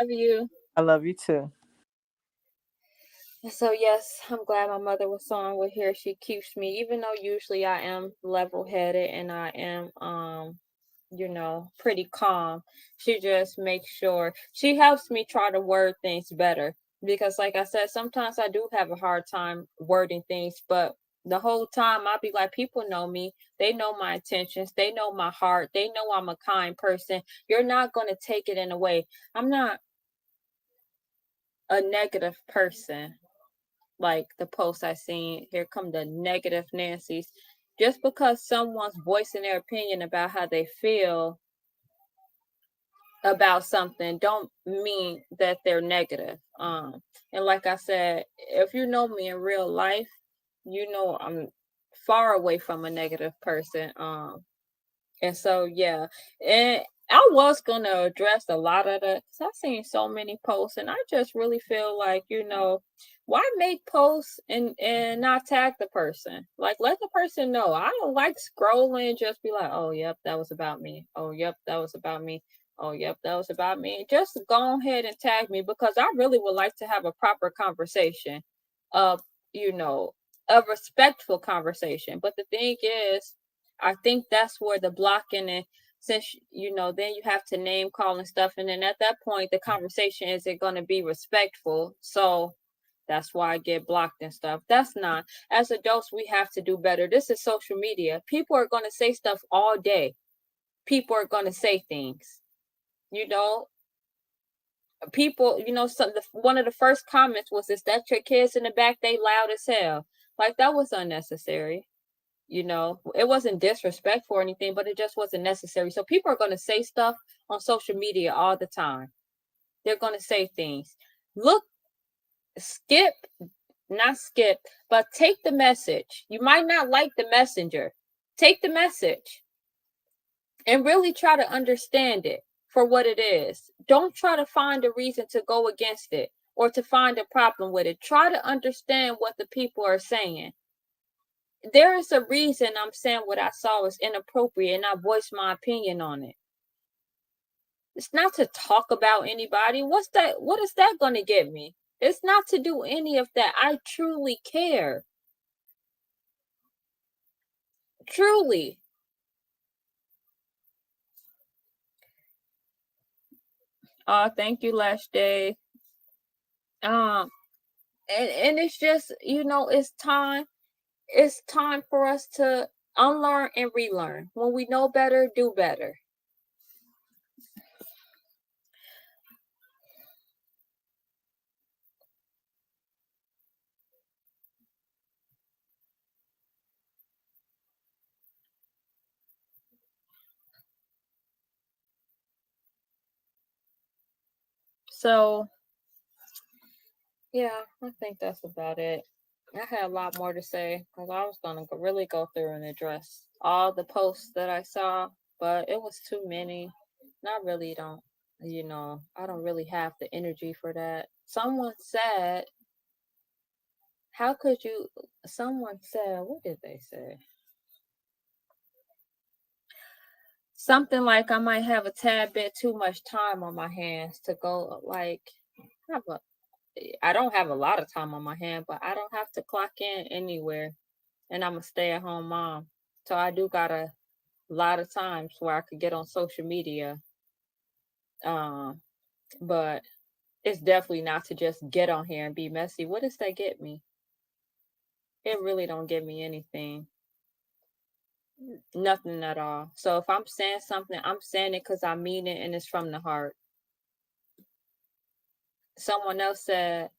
Love you. I love you too. So yes, I'm glad my mother was on with here. She keeps me, even though usually I am level-headed and I am pretty calm. She just makes sure she helps me try to word things better because like I said, sometimes I do have a hard time wording things, but the whole time I'll be like, people know me, they know my intentions, they know my heart, they know I'm a kind person. You're not going to take it in a way. I'm not a negative person. Like the post I seen, here come the negative Nancy's. Just because someone's voicing their opinion about how they feel about something don't mean that they're negative. And like I said, if you know me in real life, you know I'm far away from a negative person. And so, yeah, and I was gonna address a lot of the, cause I've seen so many posts, and I just really feel like, why make posts and not tag the person? Like, let the person know. I don't like scrolling, just be like, oh, yep, that was about me. Oh, yep, that was about me. Oh, yep, that was about me. Just go ahead and tag me because I really would like to have a proper conversation, of you know, a respectful conversation. But the thing is, I think that's where the blocking, and since then you have to name call and stuff, and then at that point the conversation isn't going to be respectful. So that's why I get blocked and stuff. That's not. As adults, we have to do better. This is social media. People are going to say stuff all day. People are going to say things. You know, people. One of the first comments was, "Is that your kids in the back? They loud as hell." Like that was unnecessary. It wasn't disrespectful or anything, but it just wasn't necessary. So people are going to say stuff on social media all the time. They're going to say things. Look, skip, not skip, but take the message. You might not like the messenger. Take the message and really try to understand it for what it is. Don't try to find a reason to go against it or to find a problem with it. Try to understand what the people are saying. There is a reason I'm saying what I saw is inappropriate and I voiced my opinion on it. It's not to talk about anybody. What's that? What is that going to get me? It's not to do any of that. I truly care. Truly. Thank you, Last Day. And it's just, it's time. It's time for us to unlearn and relearn. When we know better, do better. So, yeah, I think that's about it. I had a lot more to say because I was going to really go through and address all the posts that I saw, but it was too many. And I really don't, I don't really have the energy for that. How could you? Someone said, what did they say? Something like I might have a tad bit too much time on my hands to go, like, have a I don't have a lot of time on my hand, but I don't have to clock in anywhere. And I'm a stay-at-home mom. So I do got a lot of times where I could get on social media. But it's definitely not to just get on here and be messy. What does that get me? It really don't get me anything. Nothing at all. So if I'm saying something, I'm saying it because I mean it and it's from the heart. Someone else said,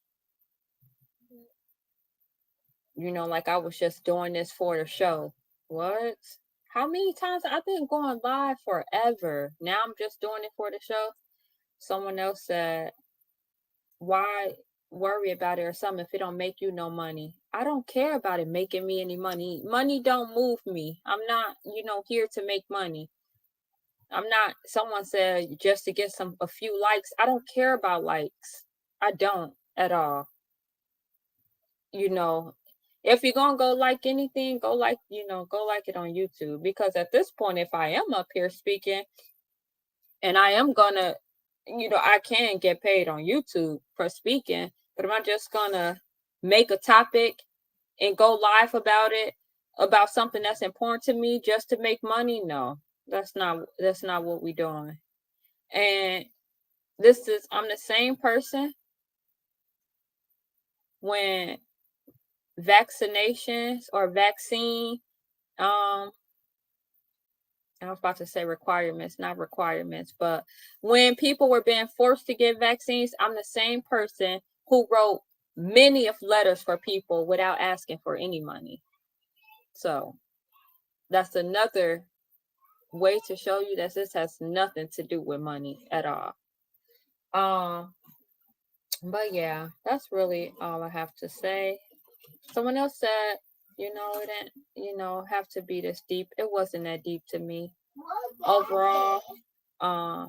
like I was just doing this for the show. What? How many times? I've been going live forever. Now I'm just doing it for the show. Someone else said, why worry about it or something if it don't make you no money? I don't care about it making me any money. Money don't move me. I'm not, here to make money. I'm not, someone said just to get a few likes. I don't care about likes. I don't at all. If you're gonna go like anything, go like it on YouTube. Because at this point, if I am up here speaking and I am gonna, I can get paid on YouTube for speaking, but am I just gonna make a topic and go live about it, about something that's important to me just to make money? No, that's not what we're doing. And I'm the same person when vaccinations or vaccine, I was about to say requirements, not requirements, but when people were being forced to get vaccines, I'm the same person who wrote many of letters for people without asking for any money. So that's another way to show you that this has nothing to do with money at all. But yeah, that's really all I have to say. Someone else said, it didn't, have to be this deep. It wasn't that deep to me. Overall, I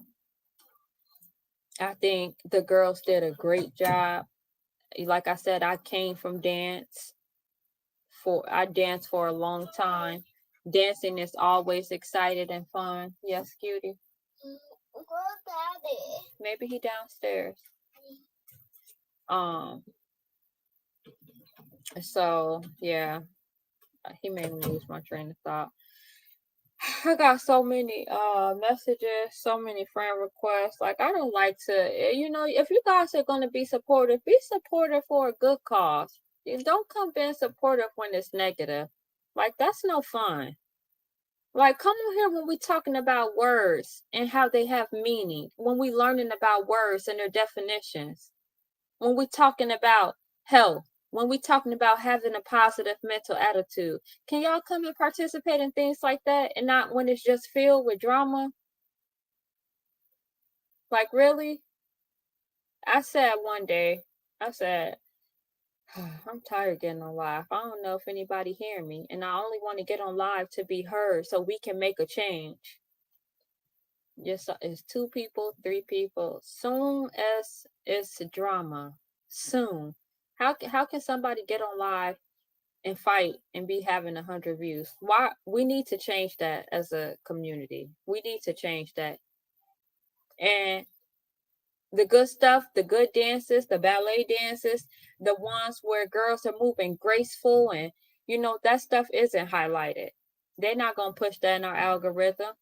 think the girls did a great job. Like I said, I came from dance. I danced for a long time. Dancing is always excited and fun. Yes, cutie. Where's Daddy? Maybe he downstairs. So yeah, he made me lose my train of thought. I got so many messages, so many friend requests. Like, I don't like to, if you guys are going to be supportive for a good cause. You don't come being supportive when it's negative. Like, that's no fun. Like, come on here when we talking about words and how they have meaning. When we learning about words and their definitions. When we talking about health. When we talking about having a positive mental attitude. Can y'all come and participate in things like that and not when it's just filled with drama? Like, really? I said one day, I'm tired of getting on live. I don't know if anybody hear me. And I only want to get on live to be heard so we can make a change. Just it's 2 people, 3 people. Soon as it's drama. Soon. How can somebody get on live and fight and be having 100 views? Why? We need to change that as a community. We need to change that. And the good stuff, the good dances, the ballet dances, the ones where girls are moving graceful and that stuff isn't highlighted. They're not gonna push that in our algorithm.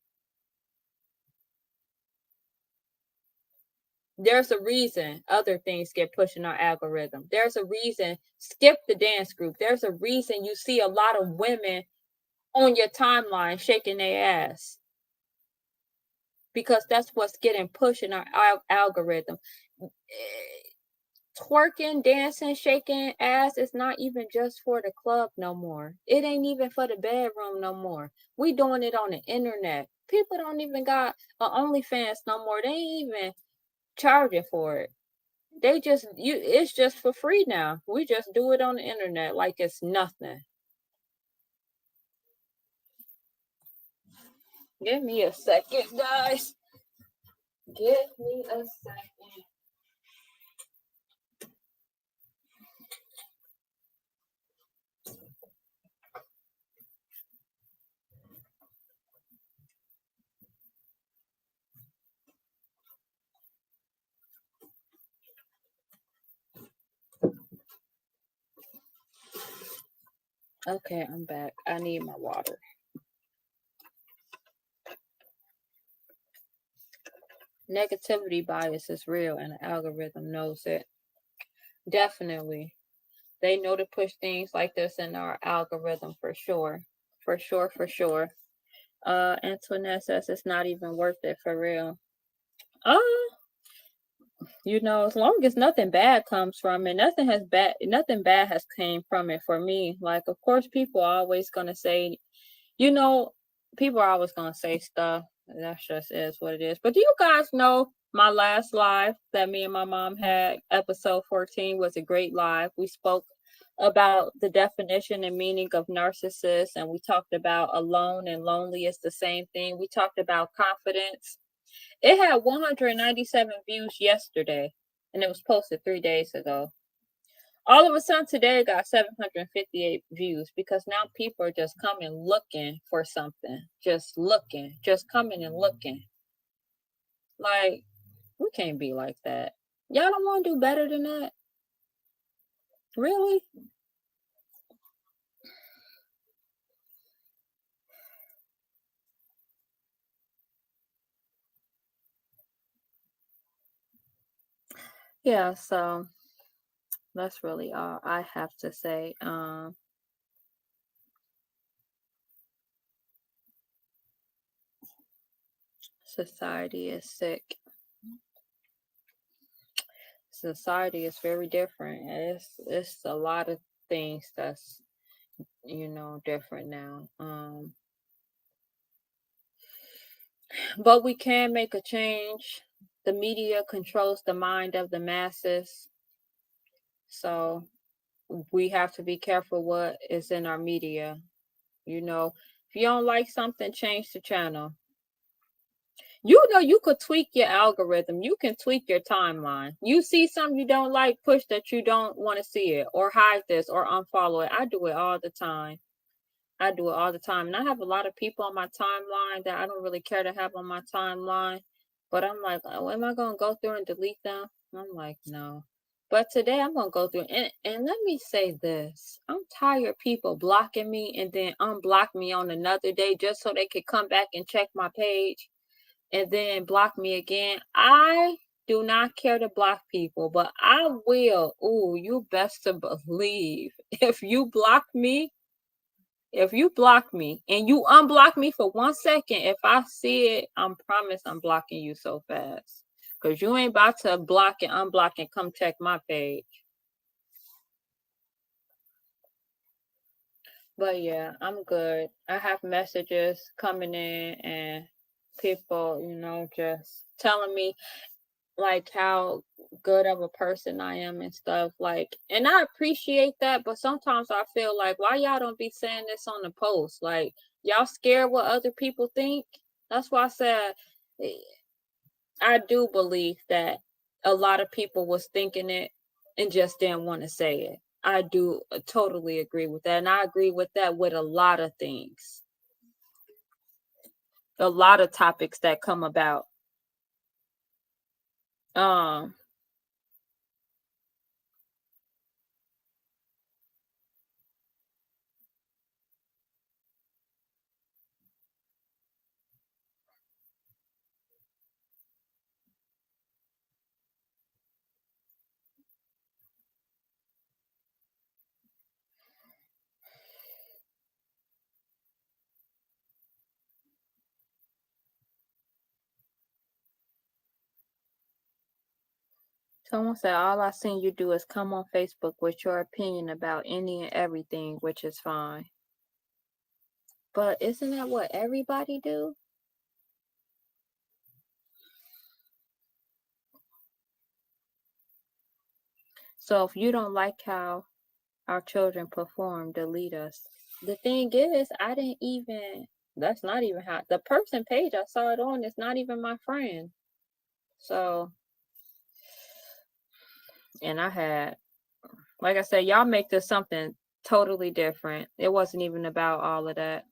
There's a reason other things get pushed in our algorithm. There's a reason, skip the dance group. There's a reason you see a lot of women on your timeline shaking their ass. Because that's what's getting pushed in our algorithm. Twerking, dancing, shaking ass is not even just for the club no more. It ain't even for the bedroom no more. We doing it on the internet. People don't even got OnlyFans no more. They ain't even charging for it. It's just for free now. We just do it on the internet like it's nothing. Give me a second, guys. Give me a second. Okay, I'm back. I need my water. Negativity bias is real and the algorithm knows it. Definitely. They know to push things like this in our algorithm for sure. For sure, for sure. Antoinette says it's not even worth it for real. You know, as long as nothing bad comes from it, nothing bad has came from it for me. Like, of course, people are always gonna say, you know, people are always gonna say stuff. That just is what it is. But do you guys know my last live that me and my mom had, episode 14, was a great live. We spoke about the definition and meaning of narcissist, and we talked about alone and lonely is the same thing. We talked about confidence. It had 197 views yesterday, and it was posted 3 days ago. All of a sudden today it got 758 views because now people are just coming looking for something. Just looking. Just coming and looking. Like, we can't be like that. Y'all don't want to do better than that? Really? Yeah, so that's really all I have to say. Society is sick. Society is very different. It's a lot of things that's, different now. But we can make a change. The media controls the mind of the masses, so we have to be careful what is in our media. If you don't like something, change the channel. You could tweak your algorithm. You can tweak your timeline. You see something you don't like, push that you don't want to see it, or hide this, or unfollow it. I do it all the time. And I have a lot of people on my timeline that I don't really care to have on my timeline. But I'm like, oh, am I going to go through and delete them? I'm like, no. But today I'm going to go through. And let me say this. I'm tired of people blocking me and then unblock me on another day just so they could come back and check my page and then block me again. I do not care to block people, but I will. Ooh, you best to believe. If you block me and you unblock me for 1 second, if I see it, I promise I'm blocking you so fast. Because you ain't about to block and unblock and come check my page. But yeah, I'm good. I have messages coming in and people, just telling me like how good of a person I am and stuff, like, and I appreciate that, but sometimes I feel like, why y'all don't be saying this on the post? Like, y'all scared what other people think? That's why I said I do believe that a lot of people was thinking it and just didn't want to say it. I do totally agree with that, and I agree with that with a lot of things, a lot of topics that come about. um Someone said, all I seen you do is come on Facebook with your opinion about any and everything, which is fine. But isn't that what everybody do? So if you don't like how our children perform, delete us. The thing is, that's not even how, the person page I saw it on is not even my friend. So, and like I said, y'all make this something totally different. It wasn't even about all of that.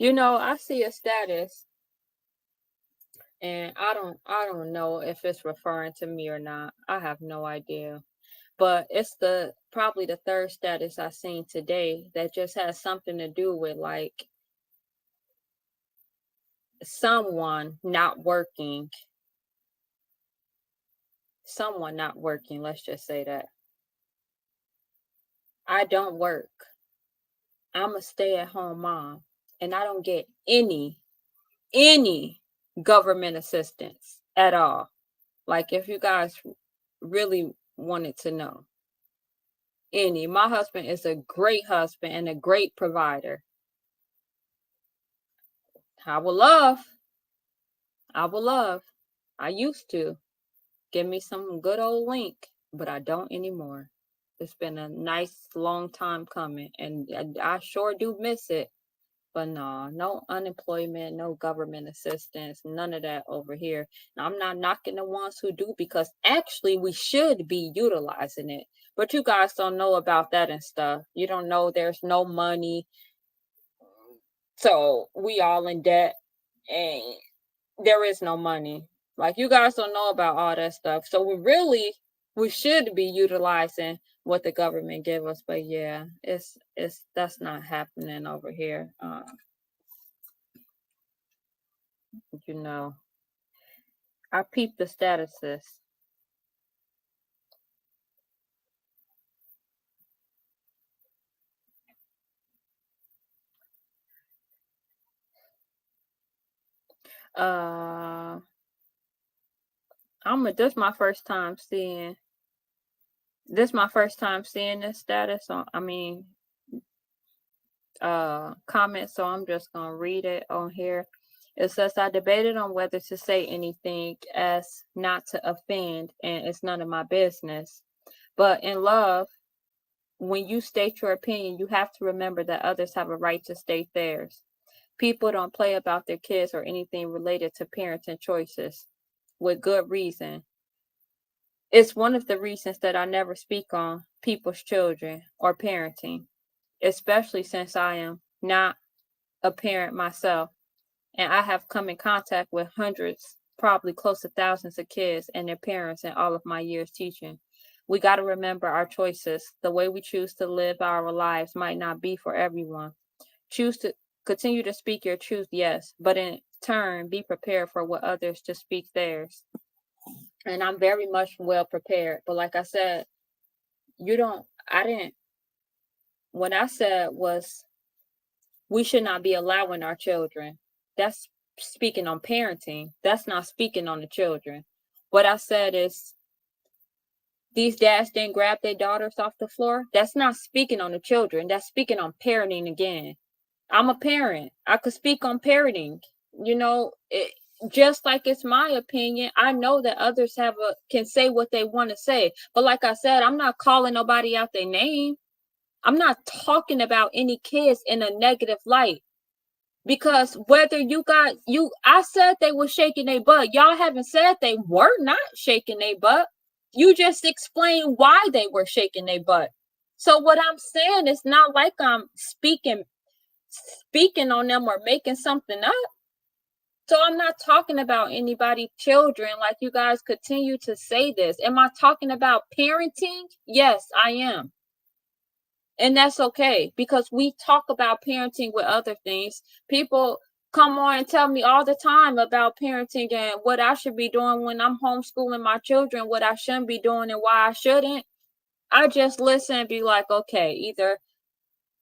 I see a status and I don't know if it's referring to me or not. I have no idea. but it's probably the third status I seen today that just has something to do with like someone not working. Someone not working, let's just say that. I don't work. I'm a stay-at-home mom, and I don't get any government assistance at all. Like if you guys really wanted to know. My husband is a great husband and a great provider. I would love. I used to. Give me some good old link, but I don't anymore. It's been a nice long time coming, and I sure do miss it. But no unemployment, no government assistance, none of that over here. Now, I'm not knocking the ones who do, because actually we should be utilizing it. But you guys don't know about that and stuff. You don't know there's no money. So we all in debt and there is no money. Like you guys don't know about all that stuff. So we should be utilizing what the government give us. But yeah, that's not happening over here. You know, I peep the statuses. This my first time seeing this status on, comment, so I'm just gonna read it on here. It says, I debated on whether to say anything as not to offend, and it's none of my business. But in love, when you state your opinion, you have to remember that others have a right to state theirs. People don't play about their kids or anything related to parenting choices with good reason. It's one of the reasons that I never speak on people's children or parenting, especially since I am not a parent myself, and I have come in contact with hundreds, probably close to thousands of kids and their parents in all of my years teaching. We got to remember our choices. The way we choose to live our lives might not be for everyone. Choose to continue to speak your truth, yes, but in turn, be prepared for what others to speak theirs. And I'm very much well prepared. But like I said, what I said was we should not be allowing our children. That's speaking on parenting. That's not speaking on the children. What I said is these dads didn't grab their daughters off the floor. That's not speaking on the children. That's speaking on parenting again. I'm a parent. I could speak on parenting. Just like it's my opinion, I know that others can say what they want to say. But like I said, I'm not calling nobody out their name. I'm not talking about any kids in a negative light. Because whether I said they were shaking their butt. Y'all haven't said they were not shaking their butt. You just explained why they were shaking their butt. So what I'm saying is not like I'm speaking on them or making something up. So I'm not talking about anybody's children like you guys continue to say this. Am I talking about parenting? Yes, I am. And that's okay, because we talk about parenting with other things. People come on and tell me all the time about parenting and what I should be doing when I'm homeschooling my children, what I shouldn't be doing and why I shouldn't. I just listen and be like, okay, either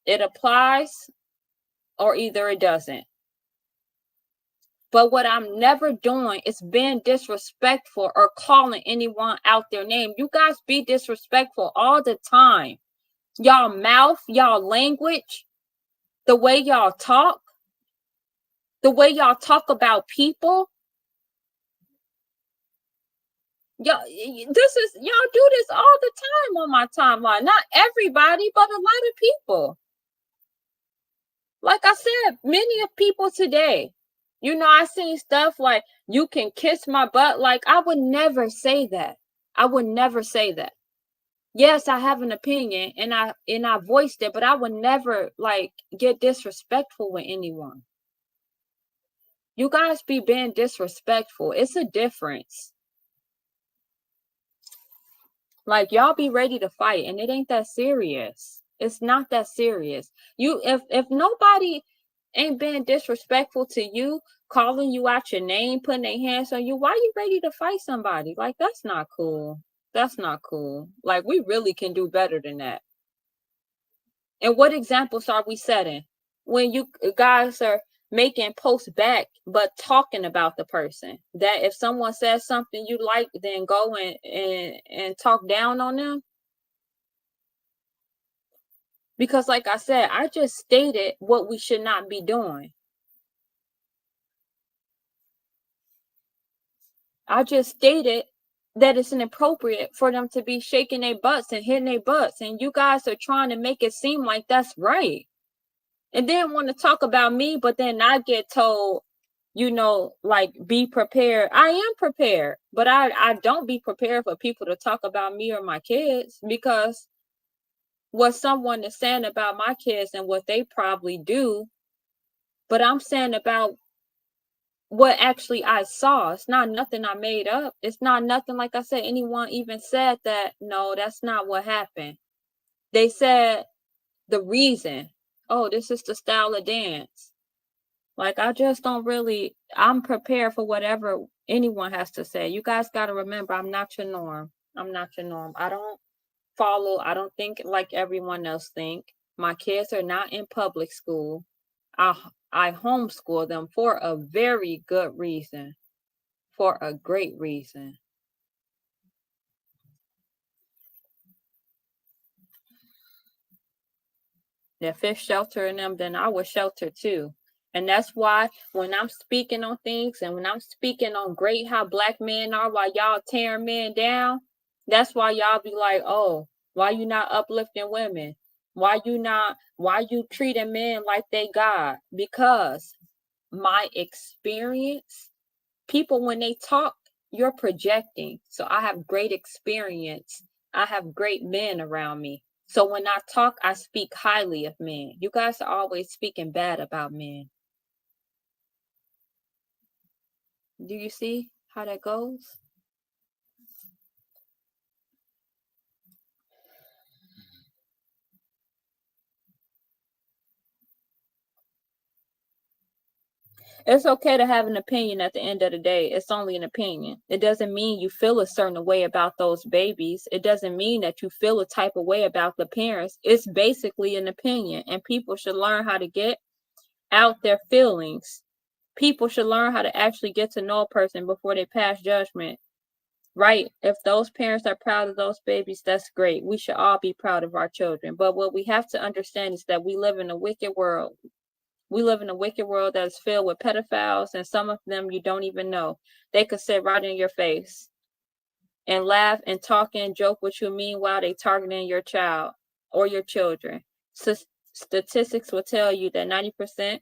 it applies or either it doesn't. But what I'm never doing is being disrespectful or calling anyone out their name. You guys be disrespectful all the time. Y'all mouth, y'all language, the way y'all talk about people. Y'all do this all the time on my timeline. Not everybody, but a lot of people. Like I said, many of people today, I seen stuff like, you can kiss my butt. Like, I would never say that. I would never say that. Yes, I have an opinion and I voiced it, but I would never get disrespectful with anyone. You guys be being disrespectful. It's a difference. Like, y'all be ready to fight, and it ain't that serious. It's not that serious. If nobody ain't being disrespectful to you, calling you out your name, putting their hands on you, why you ready to fight somebody? Like, that's not cool. That's not cool. Like, we really can do better than that. And what examples are we setting when you guys are making posts back, but talking about the person? That if someone says something you like, then go and talk down on them? Because like I said, I just stated what we should not be doing. I just stated that it's inappropriate for them to be shaking their butts and hitting their butts. And you guys are trying to make it seem like that's right. And then want to talk about me, but then I get told, like, be prepared. I am prepared, but I don't be prepared for people to talk about me or my kids, because what someone is saying about my kids and what they probably do, but I'm saying about what actually I saw. It's not nothing I made up. It's not nothing, like I said, anyone even said that. No, that's not what happened. They said the reason. Oh, this is the style of dance. Like, I just don't really, I'm prepared for whatever anyone has to say. You guys got to remember, I'm not your norm. I'm not your norm. I don't think like everyone else think. My kids are not in public school. I homeschool them for a very good reason, for a great reason. If it's sheltering them, then I would shelter too. And that's why when I'm speaking on things and when I'm speaking on great how black men are while y'all tearing men down, that's why y'all be like, oh, why you not uplifting women? Why you treating men like they God? Because my experience, people, when they talk, you're projecting. So I have great experience. I have great men around me. So when I talk, I speak highly of men. You guys are always speaking bad about men. Do you see how that goes? It's okay to have an opinion at the end of the day. It's only an opinion. It doesn't mean you feel a certain way about those babies. It doesn't mean that you feel a type of way about the parents. It's basically an opinion, and people should learn how to get out their feelings. People should learn how to actually get to know a person before they pass judgment. Right? If those parents are proud of those babies, that's great. We should all be proud of our children. But what we have to understand is that we live in a wicked world. We live in a wicked world that is filled with pedophiles, and some of them you don't even know. They could sit right in your face and laugh and talk and joke with you. Meanwhile, they targeting your child or your children. So statistics will tell you that 90%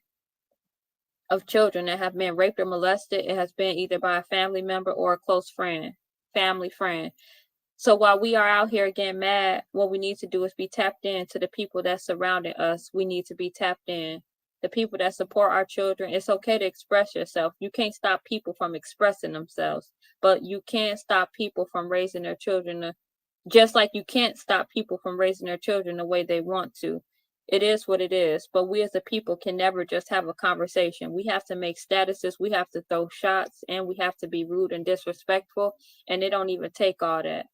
of children that have been raped or molested, it has been either by a family member or a close friend, family friend. So while we are out here getting mad, what we need to do is be tapped in to the people that's surrounding us. We need to be tapped in. The people that support our children. It's okay to express yourself. You can't stop people from expressing themselves, but you can stop people from raising their children, just like you can't stop people from raising their children the way they want to. It is what it is. But we as a people can never just have a conversation. We have to make statuses. We have to throw shots, and we have to be rude and disrespectful. And it don't even take all that.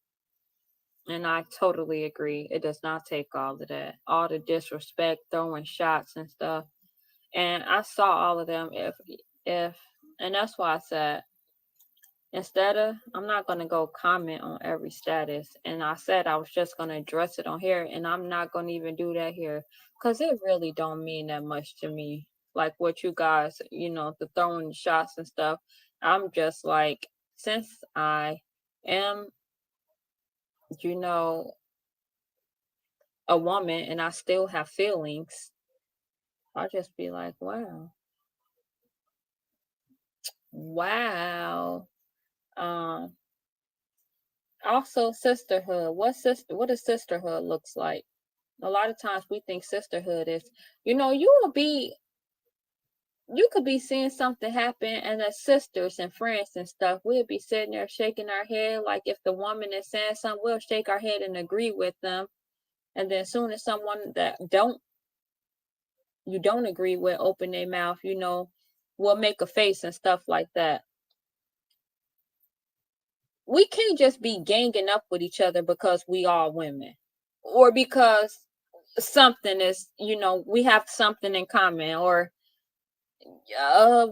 And I totally agree. It does not take all of that. All the disrespect, throwing shots and stuff. And I saw all of them. And that's why I said, I'm not gonna go comment on every status. And I said I was just gonna address it on here, and I'm not gonna even do that here. Cause it really don't mean that much to me. Like what you guys, the throwing shots and stuff. I'm just like, since I am, a woman and I still have feelings, I'll just be like, wow. Wow. Um, Also sisterhood. What does sisterhood looks like? A lot of times we think sisterhood is, you will be you could be seeing something happen, and as sisters and friends and stuff, we'll be sitting there shaking our head. Like if the woman is saying something, we'll shake our head and agree with them. And then soon as someone that you don't agree with open their mouth, we'll make a face and stuff like that. We can't just be ganging up with each other because we are women, or because something is, we have something in common, or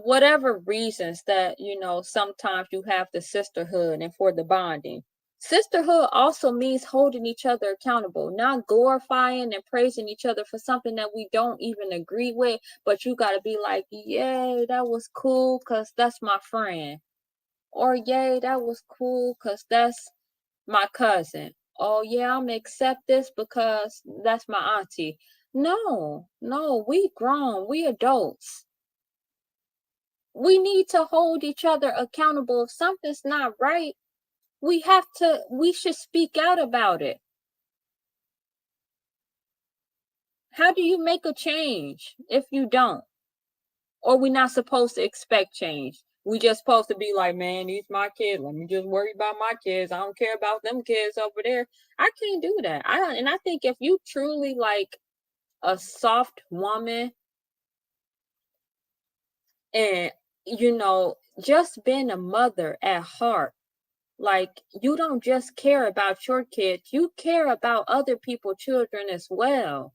whatever reasons that, sometimes you have the sisterhood and for the bonding. Sisterhood also means holding each other accountable, not glorifying and praising each other for something that we don't even agree with, but you got to be like, yay, that was cool because that's my friend. Or yay, that was cool because that's my cousin. Oh yeah, I'm gonna accept this because that's my auntie. No, we grown, we adults. We need to hold each other accountable. If something's not right, we should speak out about it. How do you make a change if you don't? Or we're not supposed to expect change. We just supposed to be like, man, these my kids. Let me just worry about my kids. I don't care about them kids over there. I can't do that. I think if you truly like a soft woman and just being a mother at heart, like you don't just care about your kids, you care about other people's children as well.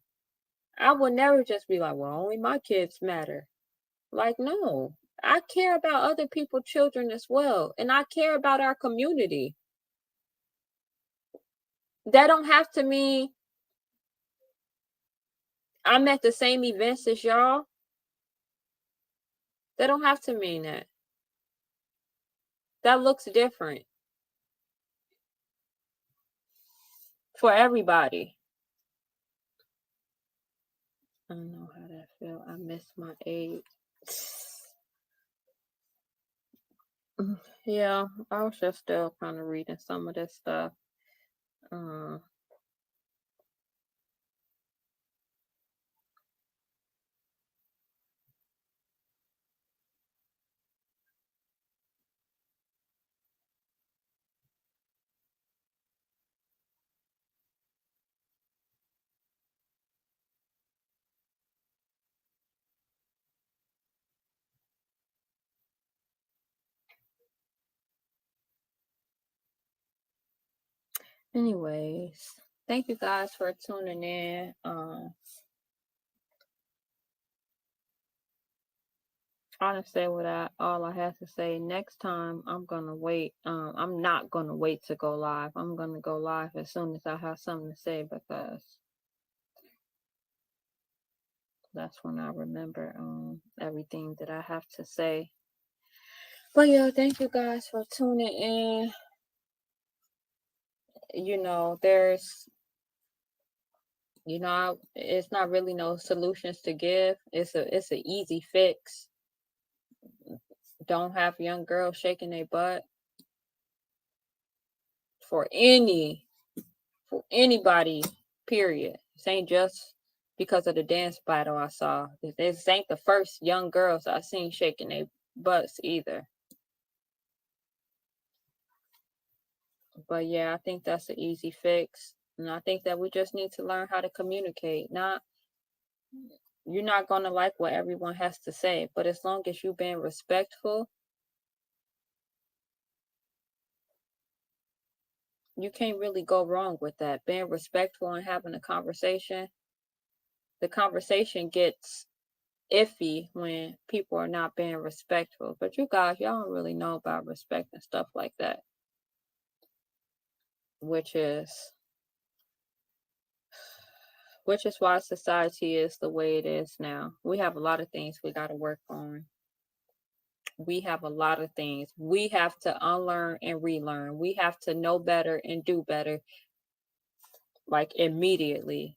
I would never just be like, well, only my kids matter. Like, no, I care about other people's children as well. And I care about our community. That don't have to mean I'm at the same events as y'all. That don't have to mean that. That looks different for everybody. I don't know how that feel. I miss my age. Yeah, I was just still kind of reading some of this stuff. Anyways, thank you guys for tuning in. Honestly, all I have to say. Next time, I'm gonna wait. I'm not gonna wait to go live. I'm gonna go live as soon as I have something to say, because that's when I remember everything that I have to say. But yeah, thank you guys for tuning in. There's it's not really no solutions to give. It's an easy fix. Don't have young girls shaking their butt for anybody, period. This ain't just because of the dance battle I saw. This ain't the first young girls I seen shaking their butts either. But yeah, I think that's an easy fix. And I think that we just need to learn how to communicate. You're not going to like what everyone has to say, but as long as you're being respectful, you can't really go wrong with that. Being respectful and having a conversation. The conversation gets iffy when people are not being respectful. But you guys, y'all don't really know about respect and stuff like that. Which is why society is the way it is now. We have a lot of things we got to work on. We have a lot of things. We have to unlearn and relearn. We have to know better and do better, like immediately.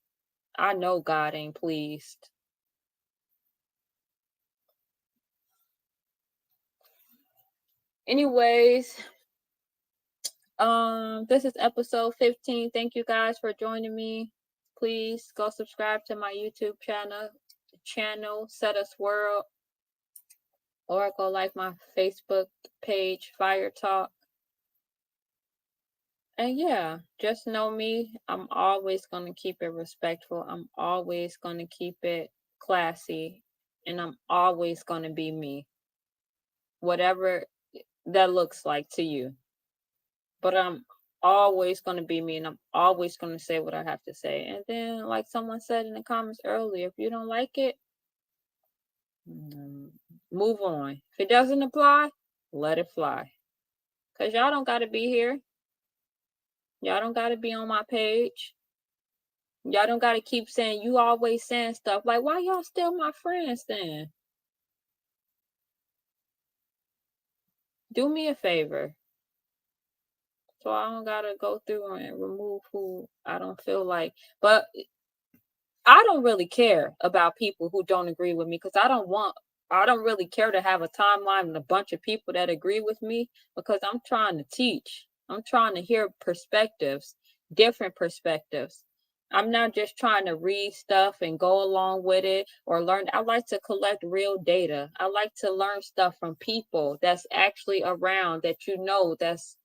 I know God ain't pleased. Anyways, this is episode 15. Thank you guys for joining me. Please go subscribe to my YouTube channel, Set Us World. or go like my Facebook page, Fire Talk. And yeah, just know me. I'm always going to keep it respectful. I'm always going to keep it classy. And I'm always going to be me, whatever that looks like to you. But I'm always going to be me, and I'm always going to say what I have to say. And then, like someone said in the comments earlier, if you don't like it, move on. If it doesn't apply, let it fly. Because y'all don't got to be here. Y'all don't got to be on my page. Y'all don't got to keep saying, you always saying stuff. Like, why y'all still my friends then? Do me a favor. So I don't got to go through and remove who I don't feel like. But I don't really care about people who don't agree with me, because I don't really care to have a timeline and a bunch of people that agree with me, because I'm trying to teach. I'm trying to hear perspectives, different perspectives. I'm not just trying to read stuff and go along with it or learn. I like to collect real data. I like to learn stuff from people that's actually around, that that's.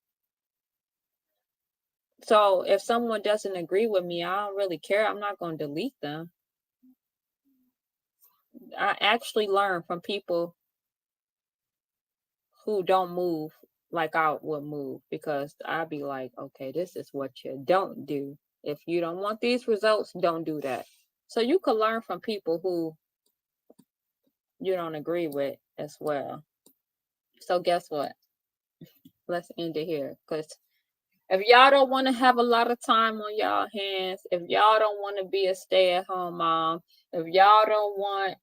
So if someone doesn't agree with me, I don't really care. I'm not going to delete them. I actually learn from people who don't move like I would move, because I'd be like, okay, this is what you don't do. If you don't want these results, don't do that. So you can learn from people who you don't agree with as well. So guess what? Let's end it here, because if y'all don't want to have a lot of time on y'all hands, if y'all don't want to be a stay-at-home mom, if y'all don't want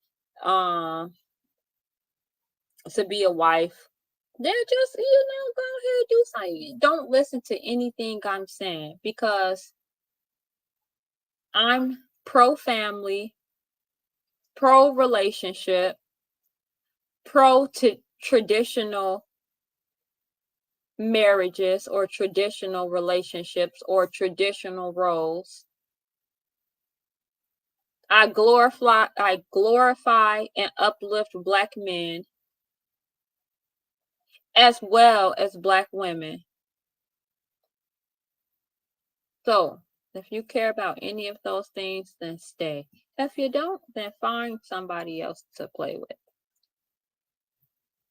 to be a wife, then just, go ahead, do something. Don't listen to anything I'm saying, because I'm pro-family, pro-relationship, pro-traditional marriages or traditional relationships or traditional roles. I glorify and uplift Black men as well as Black women. So if you care about any of those things, then stay. If you don't, then find somebody else to play with.